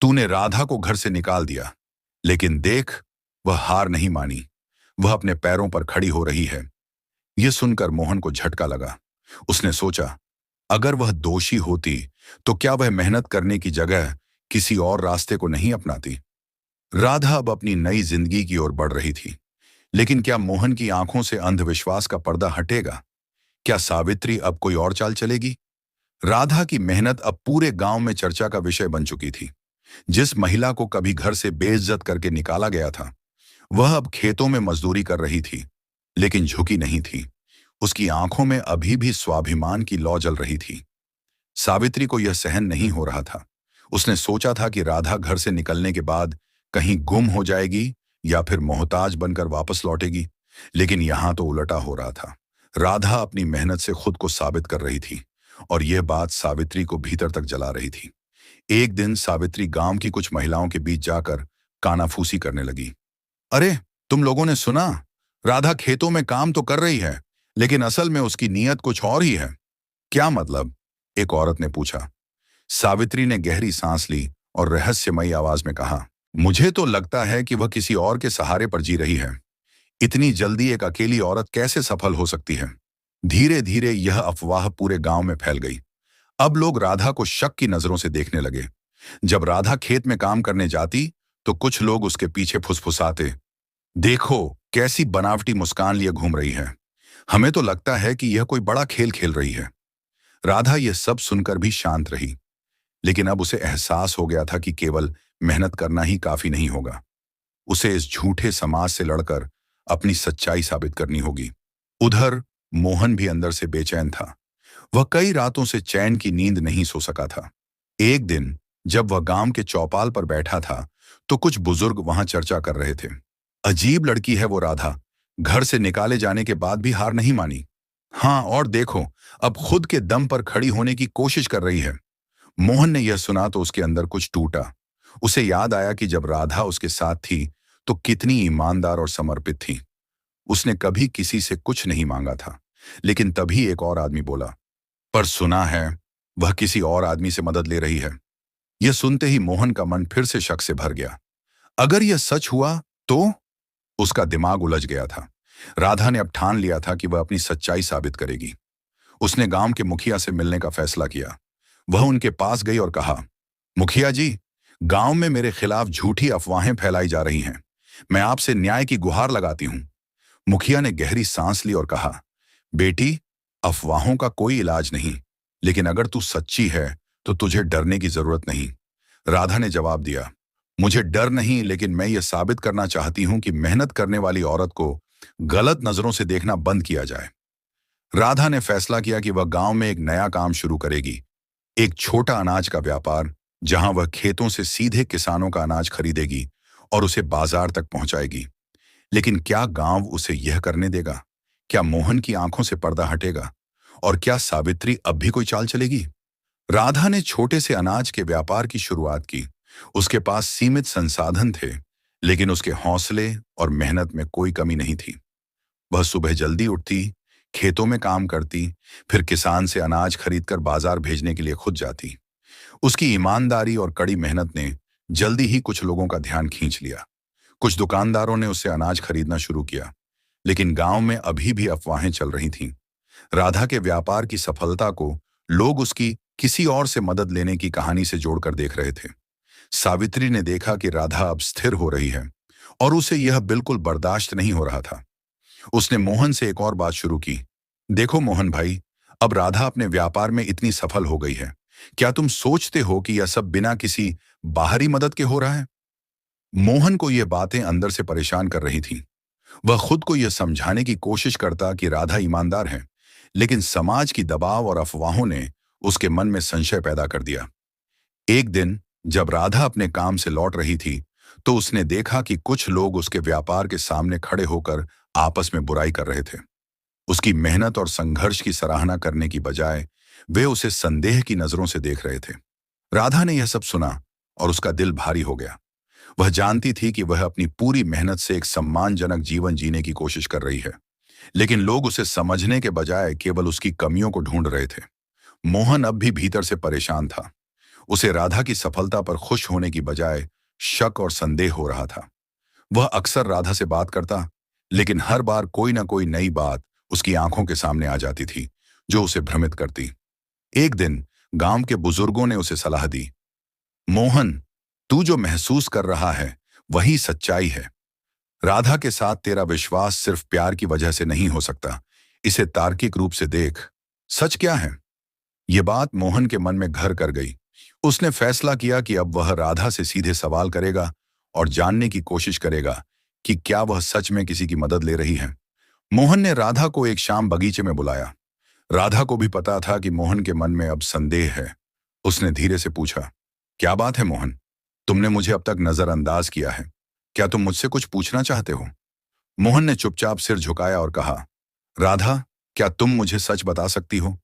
तूने राधा को घर से निकाल दिया, लेकिन देख, वह हार नहीं मानी। वह अपने पैरों पर खड़ी हो रही है। यह सुनकर मोहन को झटका लगा। उसने सोचा, अगर वह दोषी होती, तो क्या वह मेहनत करने की जगह किसी और रास्ते को नहीं अपनाती? राधा अब अपनी नई जिंदगी की ओर बढ़ रही थी, लेकिन क्या मोहन की आंखों से अंधविश्वास का पर्दा हटेगा? क्या सावित्री अब कोई और चाल चलेगी? राधा की मेहनत अब पूरे गांव में चर्चा का विषय बन चुकी थी। जिस महिला को कभी घर से बेइज्जत करके निकाला गया था, वह अब खेतों में मजदूरी कर रही थी, लेकिन झुकी नहीं थी। उसकी आंखों में अभी भी स्वाभिमान की लौ जल रही थी। सावित्री को यह सहन नहीं हो रहा था। उसने सोचा था कि राधा घर से निकलने के बाद कहीं गुम हो जाएगी या फिर मोहताज बनकर वापस लौटेगी, लेकिन यहां तो उलटा हो रहा था। राधा अपनी मेहनत से खुद को साबित कर रही थी और यह बात सावित्री को भीतर तक जला रही थी। एक दिन सावित्री गांव की कुछ महिलाओं के बीच जाकर कानाफूसी करने लगी। अरे, तुम लोगों ने सुना? राधा खेतों में काम तो कर रही है, लेकिन असल में उसकी नीयत कुछ और ही है। क्या मतलब? एक औरत ने पूछा। सावित्री ने गहरी सांस ली और रहस्यमयी आवाज में कहा, मुझे तो लगता है कि वह किसी और के सहारे पर जी रही है। इतनी जल्दी एक अकेली औरत कैसे सफल हो सकती है? धीरे धीरे यह अफवाह पूरे गांव में फैल गई। अब लोग राधा को शक की नजरों से देखने लगे। जब राधा खेत में काम करने जाती, तो कुछ लोग उसके पीछे फुसफुसाते, देखो कैसी बनावटी मुस्कान लिए घूम रही है। हमें तो लगता है कि यह कोई बड़ा खेल खेल रही है। राधा यह सब सुनकर भी शांत रही, लेकिन अब उसे एहसास हो गया था कि केवल मेहनत करना ही काफी नहीं होगा। उसे इस झूठे समाज से लड़कर अपनी सच्चाई साबित करनी होगी। उधर मोहन भी अंदर से बेचैन था। वह कई रातों से चैन की नींद नहीं सो सका था। एक दिन जब वह गांव के चौपाल पर बैठा था, तो कुछ बुजुर्ग वहां चर्चा कर रहे थे। अजीब लड़की है वो राधा, घर से निकाले जाने के बाद भी हार नहीं मानी। हाँ, और देखो, अब खुद के दम पर खड़ी होने की कोशिश कर रही है। मोहन ने यह सुना तो उसके अंदर कुछ टूटा। उसे याद आया कि जब राधा उसके साथ थी, तो कितनी ईमानदार और समर्पित थी। उसने कभी किसी से कुछ नहीं मांगा था। लेकिन तभी एक और आदमी बोला, पर सुना है वह किसी और आदमी से मदद ले रही है। यह सुनते ही मोहन का मन फिर से शक से भर गया। अगर यह सच हुआ तो? उसका दिमाग उलझ गया था। राधा ने अब ठान लिया था कि वह अपनी सच्चाई साबित करेगी। उसने गांव के मुखिया से मिलने का फैसला किया। वह उनके पास गई और कहा, मुखिया जी, गांव में मेरे खिलाफ झूठी अफवाहें फैलाई जा रही हैं। मैं आपसे न्याय की गुहार लगाती हूं। मुखिया ने गहरी सांस ली और कहा, बेटी, अफवाहों का कोई इलाज नहीं, लेकिन अगर तू सच्ची है तो तुझे डरने की जरूरत नहीं। राधा ने जवाब दिया, मुझे डर नहीं, लेकिन मैं ये साबित करना चाहती हूं कि मेहनत करने वाली औरत को गलत नजरों से देखना बंद किया जाए। राधा ने फैसला किया कि वह गांव में एक नया काम शुरू करेगी, एक छोटा अनाज का व्यापार, जहां वह खेतों से सीधे किसानों का अनाज खरीदेगी और उसे बाजार तक पहुंचाएगी। लेकिन क्या गांव उसे यह करने देगा? क्या मोहन की आंखों से पर्दा हटेगा? और क्या सावित्री अब भी कोई चाल चलेगी? राधा ने छोटे से अनाज के व्यापार की शुरुआत की। उसके पास सीमित संसाधन थे, लेकिन उसके हौसले और मेहनत में कोई कमी नहीं थी। वह सुबह जल्दी उठती, खेतों में काम करती, फिर किसान से अनाज खरीदकर बाजार भेजने के लिए खुद जाती। उसकी ईमानदारी और कड़ी मेहनत ने जल्दी ही कुछ लोगों का ध्यान खींच लिया। कुछ दुकानदारों ने उससे अनाज खरीदना शुरू किया, लेकिन गांव में अभी भी अफवाहें चल रही थीं। राधा के व्यापार की सफलता को लोग उसकी किसी और से मदद लेने की कहानी से जोड़कर देख रहे थे। सावित्री ने देखा कि राधा अब स्थिर हो रही है और उसे यह बिल्कुल बर्दाश्त नहीं हो रहा था। उसने मोहन से एक और बात शुरू की। देखो मोहन भाई, अब राधा अपने व्यापार में इतनी सफल हो गई है। क्या तुम सोचते हो कि यह सब बिना किसी बाहरी मदद के हो रहा है? मोहन को यह बातें अंदर से परेशान कर रही थीं। वह खुद को यह समझाने की कोशिश करता कि राधा ईमानदार है, लेकिन समाज की दबाव और अफवाहों ने उसके मन में संशय पैदा कर दिया। एक दिन जब राधा अपने काम से लौट रही थी, तो उसने देखा कि कुछ लोग उसके व्यापार के सामने खड़े होकर आपस में बुराई कर रहे थे। उसकी मेहनत और संघर्ष की सराहना करने की बजाय वे उसे संदेह की नजरों से देख रहे थे। राधा ने यह सब सुना और उसका दिल भारी हो गया। वह जानती थी कि वह अपनी पूरी मेहनत से एक सम्मानजनक जीवन जीने की कोशिश कर रही है, लेकिन लोग उसे समझने के बजाय केवल उसकी कमियों को ढूंढ रहे थे। मोहन अब भी भीतर से परेशान था। उसे राधा की सफलता पर खुश होने की बजाय शक और संदेह हो रहा था। वह अक्सर राधा से बात करता, लेकिन हर बार कोई ना कोई नई बात उसकी आंखों के सामने आ जाती थी, जो उसे भ्रमित करती। एक दिन गांव के बुजुर्गों ने उसे सलाह दी, मोहन, तू जो महसूस कर रहा है वही सच्चाई है। राधा के साथ तेरा विश्वास सिर्फ प्यार की वजह से नहीं हो सकता, इसे तार्किक रूप से देख। सच क्या है? ये बात मोहन के मन में घर कर गई। उसने फैसला किया कि अब वह राधा से सीधे सवाल करेगा और जानने की कोशिश करेगा कि क्या वह सच में किसी की मदद ले रही है। मोहन ने राधा को एक शाम बगीचे में बुलाया। राधा को भी पता था कि मोहन के मन में अब संदेह है। उसने धीरे से पूछा, क्या बात है मोहन? तुमने मुझे अब तक नजरअंदाज किया है। क्या तुम मुझसे कुछ पूछना चाहते हो? मोहन ने चुपचाप सिर झुकाया और कहा, राधा, क्या तुम मुझे सच बता सकती हो?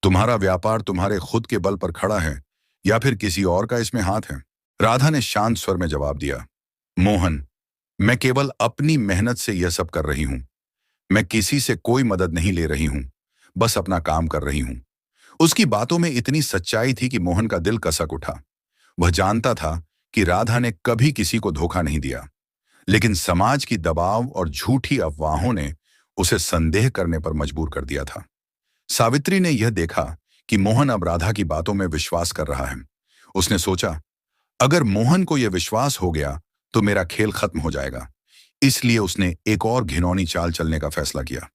तुम्हारा व्यापार तुम्हारे खुद के बल पर खड़ा है या फिर किसी और का इसमें हाथ है? राधा ने शांत स्वर में जवाब दिया, मोहन, मैं केवल अपनी मेहनत से यह सब कर रही हूं। मैं किसी से कोई मदद नहीं ले रही हूं, बस अपना काम कर रही हूं। उसकी बातों में इतनी सच्चाई थी कि मोहन का दिल कसक उठा। वह जानता था कि राधा ने कभी किसी को धोखा नहीं दिया, लेकिन समाज की दबाव और झूठी अफवाहों ने उसे संदेह करने पर मजबूर कर दिया था। सावित्री ने यह देखा कि मोहन अब राधा की बातों में विश्वास कर रहा है। उसने सोचा, अगर मोहन को यह विश्वास हो गया तो मेरा खेल खत्म हो जाएगा। इसलिए उसने एक और घिनौनी चाल चलने का फैसला किया।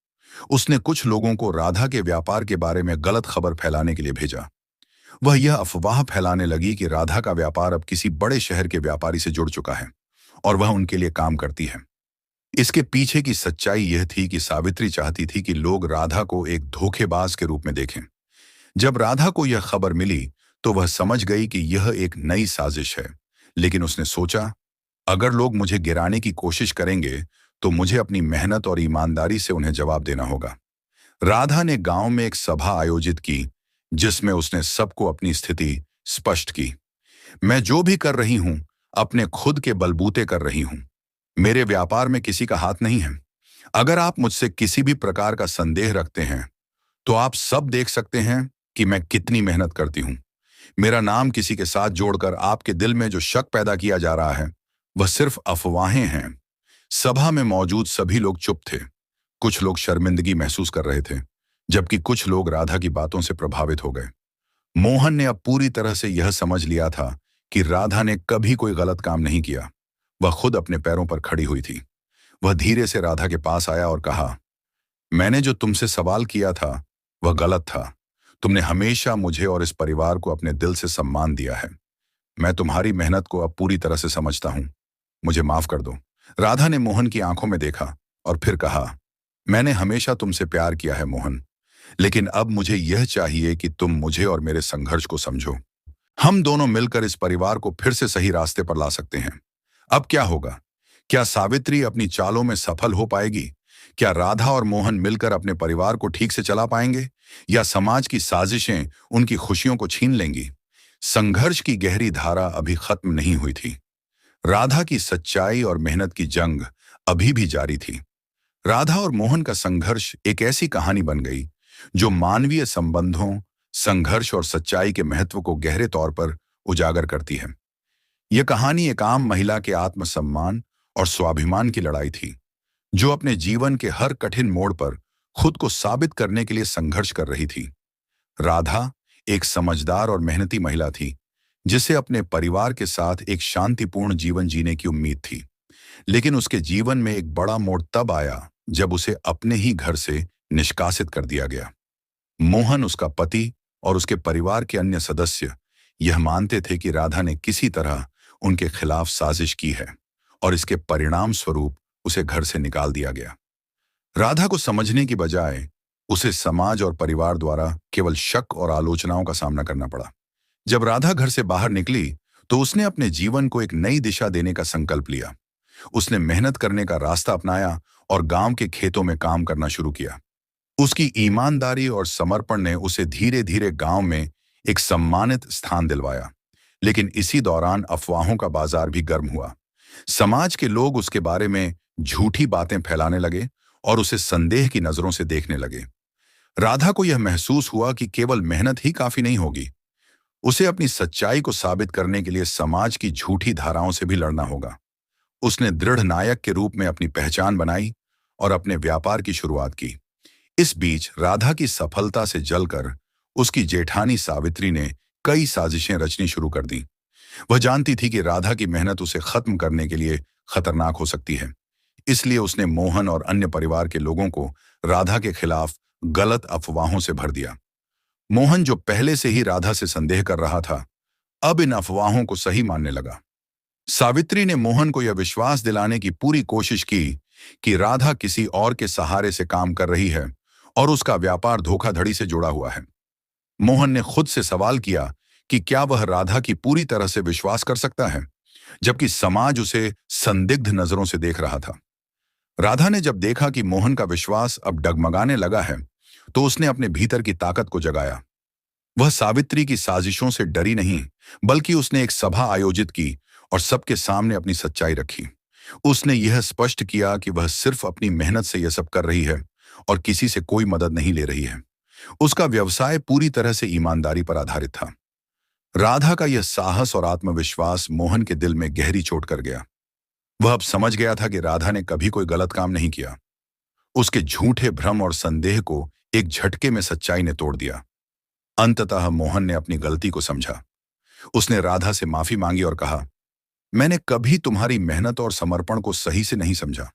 उसने कुछ लोगों को राधा के व्यापार के बारे में गलत खबर फैलाने के लिए भेजा। वह यह अफवाह फैलाने लगी कि राधा का व्यापार अब किसी बड़े शहर के व्यापारी से जुड़ चुका है और वह उनके लिए काम करती है। इसके पीछे की सच्चाई यह थी कि सावित्री चाहती थी कि लोग राधा को एक धोखेबाज के रूप में देखें। जब राधा को यह खबर मिली तो वह समझ गई कि यह एक नई साजिश है, लेकिन उसने सोचा, अगर लोग मुझे गिराने की कोशिश करेंगे तो मुझे अपनी मेहनत और ईमानदारी से उन्हें जवाब देना होगा। राधा ने गांव में एक सभा आयोजित की, जिसमें उसने सबको अपनी स्थिति स्पष्ट की। मैं जो भी कर रही हूं, अपने खुद के बलबूते कर रही हूं। मेरे व्यापार में किसी का हाथ नहीं है। अगर आप मुझसे किसी भी प्रकार का संदेह रखते हैं, तो आप सब देख सकते हैं कि मैं कितनी मेहनत करती हूं। मेरा नाम किसी के साथ जोड़कर आपके दिल में जो शक पैदा किया जा रहा है, वह सिर्फ अफवाहें हैं। सभा में मौजूद सभी लोग चुप थे। कुछ लोग शर्मिंदगी महसूस कर रहे थे, जबकि कुछ लोग राधा की बातों से प्रभावित हो गए। मोहन ने अब पूरी तरह से यह समझ लिया था कि राधा ने कभी कोई गलत काम नहीं किया। वह खुद अपने पैरों पर खड़ी हुई थी। वह धीरे से राधा के पास आया और कहा, मैंने जो तुमसे सवाल किया था वह गलत था। तुमने हमेशा मुझे और इस परिवार को अपने दिल से सम्मान दिया है। मैं तुम्हारी मेहनत को अब पूरी तरह से समझता हूँ। मुझे माफ कर दो। राधा ने मोहन की आंखों में देखा और फिर कहा, मैंने हमेशा तुमसे प्यार किया है मोहन, लेकिन अब मुझे यह चाहिए कि तुम मुझे और मेरे संघर्ष को समझो। हम दोनों मिलकर इस परिवार को फिर से सही रास्ते पर ला सकते हैं। अब क्या होगा? क्या सावित्री अपनी चालों में सफल हो पाएगी? क्या राधा और मोहन मिलकर अपने परिवार को ठीक से चला पाएंगे, या समाज की साजिशें उनकी खुशियों को छीन लेंगी? संघर्ष की गहरी धारा अभी खत्म नहीं हुई थी। राधा की सच्चाई और मेहनत की जंग अभी भी जारी थी। राधा और मोहन का संघर्ष एक ऐसी कहानी बन गई जो मानवीय संबंधों, संघर्ष और सच्चाई के महत्व को गहरे तौर पर उजागर करती है। यह कहानी एक आम महिला के आत्मसम्मान और स्वाभिमान की लड़ाई थी, जो अपने जीवन के हर कठिन मोड़ पर खुद को साबित करने के लिए संघर्ष कर रही थी। राधा एक समझदार और मेहनती महिला थी, जिसे अपने परिवार के साथ एक शांतिपूर्ण जीवन जीने की उम्मीद थी। लेकिन उसके जीवन में एक बड़ा मोड़ तब आया जब उसे अपने ही घर से निष्कासित कर दिया गया। मोहन, उसका पति और उसके परिवार के अन्य सदस्य यह मानते थे कि राधा ने किसी तरह उनके खिलाफ साजिश की है और इसके परिणाम स्वरूप उसे घर से निकाल दिया गया। राधा को समझने की बजाय उसे समाज और परिवार द्वारा केवल शक और आलोचनाओं का सामना करना पड़ा। जब राधा घर से बाहर निकली तो उसने अपने जीवन को एक नई दिशा देने का संकल्प लिया। उसने मेहनत करने का रास्ता अपनाया और गांव के खेतों में काम करना शुरू किया। उसकी ईमानदारी और समर्पण ने उसे धीरे धीरे गांव में एक सम्मानित स्थान दिलवाया। लेकिन इसी दौरान अफवाहों का बाजार भी गर्म हुआ। समाज के लोग उसके बारे में झूठी बातें फैलाने लगे और उसे संदेह की नजरों से देखने लगे। राधा को यह महसूस हुआ कि केवल मेहनत ही काफी नहीं होगी। उसे अपनी सच्चाई को साबित करने के लिए समाज की झूठी धाराओं से भी लड़ना होगा। उसने दृढ़ नायक के रूप में अपनी पहचान बनाई और अपने व्यापार की शुरुआत की। इस बीच राधा की सफलता से जलकर उसकी जेठानी सावित्री ने कई साजिशें रचनी शुरू कर दी। वह जानती थी कि राधा की मेहनत उसे खत्म करने के लिए खतरनाक हो सकती है। इसलिए उसने मोहन और अन्य परिवार के लोगों को राधा के खिलाफ गलत अफवाहों से भर दिया। मोहन, जो पहले से ही राधा से संदेह कर रहा था, अब इन अफवाहों को सही मानने लगा। सावित्री ने मोहन को यह विश्वास दिलाने की पूरी कोशिश की कि राधा किसी और के सहारे से काम कर रही है और उसका व्यापार धोखाधड़ी से जुड़ा हुआ है। मोहन ने खुद से सवाल किया कि क्या वह राधा की पूरी तरह से विश्वास कर सकता है, जबकि समाज उसे संदिग्ध नजरों से देख रहा था। राधा ने जब देखा कि मोहन का विश्वास अब डगमगाने लगा है, तो उसने अपने भीतर की ताकत को जगाया। वह सावित्री की साजिशों से डरी नहीं, बल्कि उसने एक सभा आयोजित की और सबके सामने अपनी सच्चाई रखी। उसने यह स्पष्ट किया कि वह सिर्फ अपनी मेहनत से यह सब कर रही है और किसी से कोई मदद नहीं ले रही है। उसका व्यवसाय पूरी तरह से ईमानदारी पर आधारित था। राधा का यह साहस और आत्मविश्वास मोहन के दिल में गहरी चोट कर गया। वह अब समझ गया था कि राधा ने कभी कोई गलत काम नहीं किया। उसके झूठे भ्रम और संदेह को एक झटके में सच्चाई ने तोड़ दिया। अंततः मोहन ने अपनी गलती को समझा। उसने राधा से माफी मांगी और कहा, मैंने कभी तुम्हारी मेहनत और समर्पण को सही से नहीं समझा।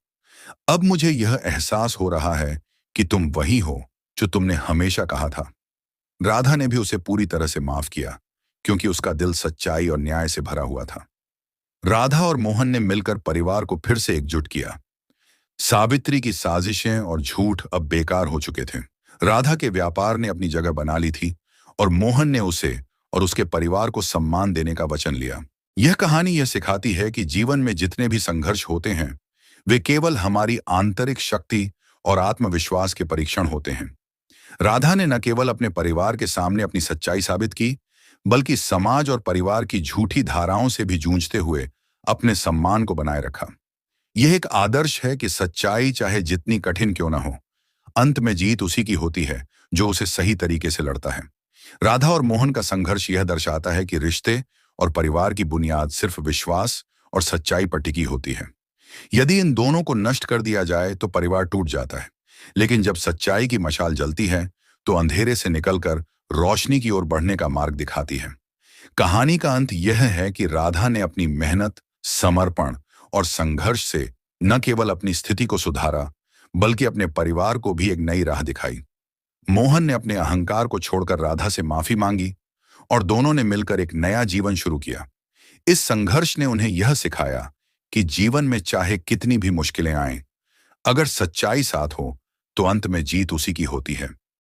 अब मुझे यह एहसास हो रहा है कि तुम वही हो जो तुमने हमेशा कहा था। राधा ने भी उसे पूरी तरह से माफ किया, क्योंकि उसका दिल सच्चाई और न्याय से भरा हुआ था। राधा और मोहन ने मिलकर परिवार को फिर से एकजुट किया। सावित्री की साजिशें और झूठ अब बेकार हो चुके थे। राधा के व्यापार ने अपनी जगह बना ली थी और मोहन ने उसे और उसके परिवार को सम्मान देने का वचन लिया। यह कहानी यह सिखाती है कि जीवन में जितने भी संघर्ष होते हैं, वे केवल हमारी आंतरिक शक्ति और आत्मविश्वास के परीक्षण होते हैं। राधा ने न केवल अपने परिवार के सामने अपनी सच्चाई साबित की, बल्कि समाज और परिवार की झूठी धाराओं से भी जूझते हुए अपने सम्मान को बनाए रखा। यह एक आदर्श है कि सच्चाई चाहे जितनी कठिन क्यों न हो, अंत में जीत उसी की होती है जो उसे सही तरीके से लड़ता है। राधा और मोहन का संघर्ष यह दर्शाता है कि रिश्ते और परिवार की बुनियाद सिर्फ विश्वास और सच्चाई पर टिकी होती है। यदि इन दोनों को नष्ट कर दिया जाए तो परिवार टूट जाता है, लेकिन जब सच्चाई की मशाल जलती है तो अंधेरे से निकलकर रोशनी की ओर बढ़ने का मार्ग दिखाती है। कहानी का अंत यह है कि राधा ने अपनी मेहनत, समर्पण और संघर्ष से न केवल अपनी स्थिति को सुधारा, बल्कि अपने परिवार को भी एक नई राह दिखाई। मोहन ने अपने अहंकार को छोड़कर राधा से माफी मांगी और दोनों ने मिलकर एक नया जीवन शुरू किया। इस संघर्ष ने उन्हें यह सिखाया कि जीवन में चाहे कितनी भी मुश्किलें आएं, अगर सच्चाई साथ हो तो अंत में जीत उसी की होती है।